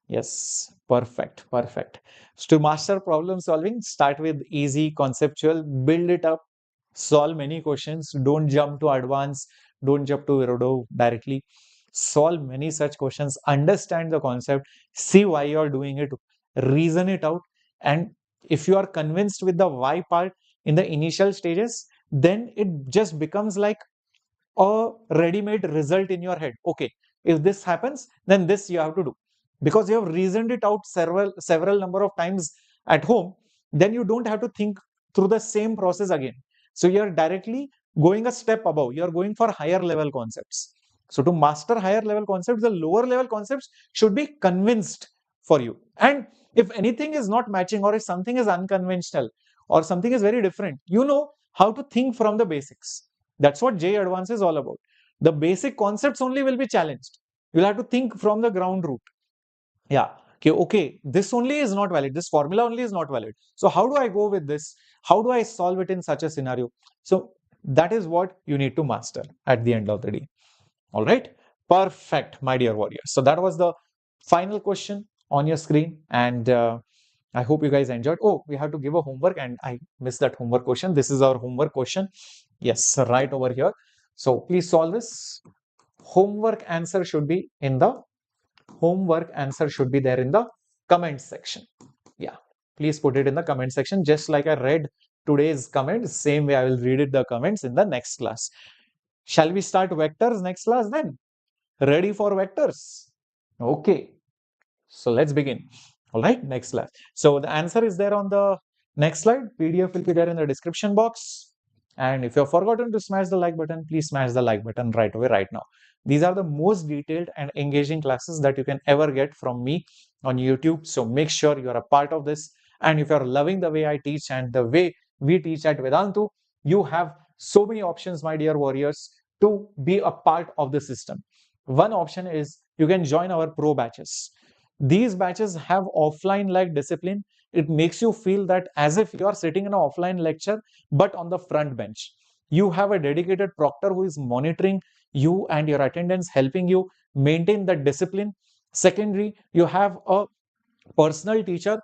Yes, perfect, perfect. So to master problem solving, start with easy, conceptual, build it up, solve many questions. Don't jump to advanced, don't jump to Erodo directly. Solve many such questions, understand the concept, see why you are doing it, reason it out. And if you are convinced with the why part in the initial stages, then it just becomes like a ready-made result in your head. Okay, if this happens, then this you have to do, because you have reasoned it out several number of times at home. Then you don't have to think through the same process again. So you are directly going a step above. You are going for higher level concepts. So to master higher level concepts, the lower level concepts should be convinced for you. And if anything is not matching, or if something is unconventional, or something is very different, you know how to think from the basics. That's what JEE Advance is all about. The basic concepts only will be challenged. You'll have to think from the ground root. Yeah. Okay, this only is not valid. This formula only is not valid. So how do I go with this? How do I solve it in such a scenario? So that is what you need to master at the end of the day. All right. Perfect, my dear warriors. So that was the final question on your screen. And I hope you guys enjoyed. Oh, we have to give a homework, and I missed that homework question. This is our homework question. Yes, right over here. So please solve this. Homework answer should be in the comment section. Yeah, please put it in the comment section. Just like I read today's comment, same way I will read it the comments in the next class. Shall we start vectors next class then? Ready for vectors? Okay. So let's begin. All right, next slide. So the answer is there on the next slide. PDF will be there in the description box. And if you've forgotten to smash the like button, please smash the like button right away, right now. These are the most detailed and engaging classes that you can ever get from me on YouTube. So make sure you are a part of this. And if you're loving the way I teach and the way we teach at Vedantu, you have so many options, my dear warriors, to be a part of the system. One option is you can join our pro batches. These batches have offline like discipline. It makes you feel that as if you are sitting in an offline lecture, but on the front bench. You have a dedicated proctor who is monitoring you and your attendance, helping you maintain that discipline. Secondly, you have a personal teacher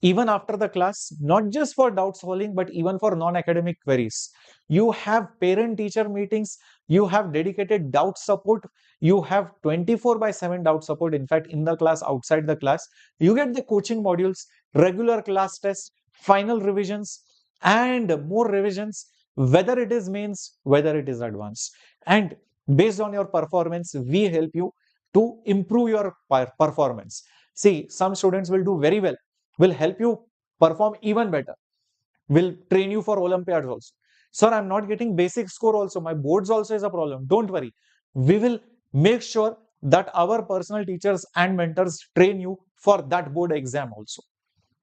even after the class, not just for doubt solving, but even for non-academic queries. You have parent-teacher meetings, you have dedicated doubt support, you have 24/7 doubt support, in fact, in the class, outside the class. You get the coaching modules, regular class tests, final revisions, and more revisions, whether it is mains, whether it is advanced. And based on your performance, we help you to improve your performance. See, some students will do very well, will help you perform even better, will train you for Olympiads also. Sir, I'm not getting basic score also. My boards also is a problem. Don't worry. We will make sure that our personal teachers and mentors train you for that board exam also.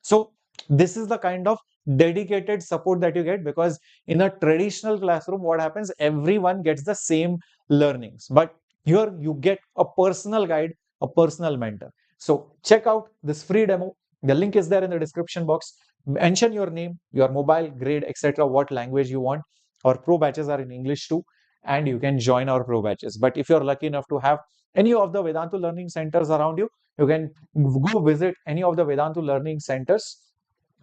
So this is the kind of dedicated support that you get, because in a traditional classroom, what happens? Everyone gets the same learnings, but here you get a personal guide, a personal mentor. So check out this free demo. The link is there in the description box. Mention your name, your mobile, grade, etc., what language you want. Our pro batches are in English too, and you can join our pro batches. But if you're lucky enough to have any of the Vedantu learning centers around you, you can go visit any of the Vedantu learning centers.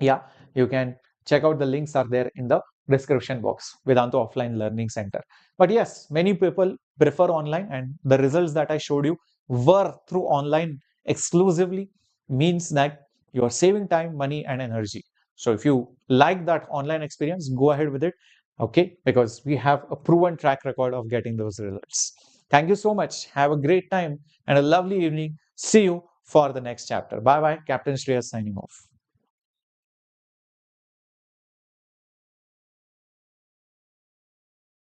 Yeah, you can check out, the links are there in the description box. Vedantu Offline Learning Center. But yes, many people prefer online, and the results that I showed you were through online exclusively, means that you are saving time, money, and energy. So if you like that online experience, go ahead with it. Okay, because we have a proven track record of getting those results. Thank you so much. Have a great time and a lovely evening. See you for the next chapter. Bye bye. Captain Shreyas signing off.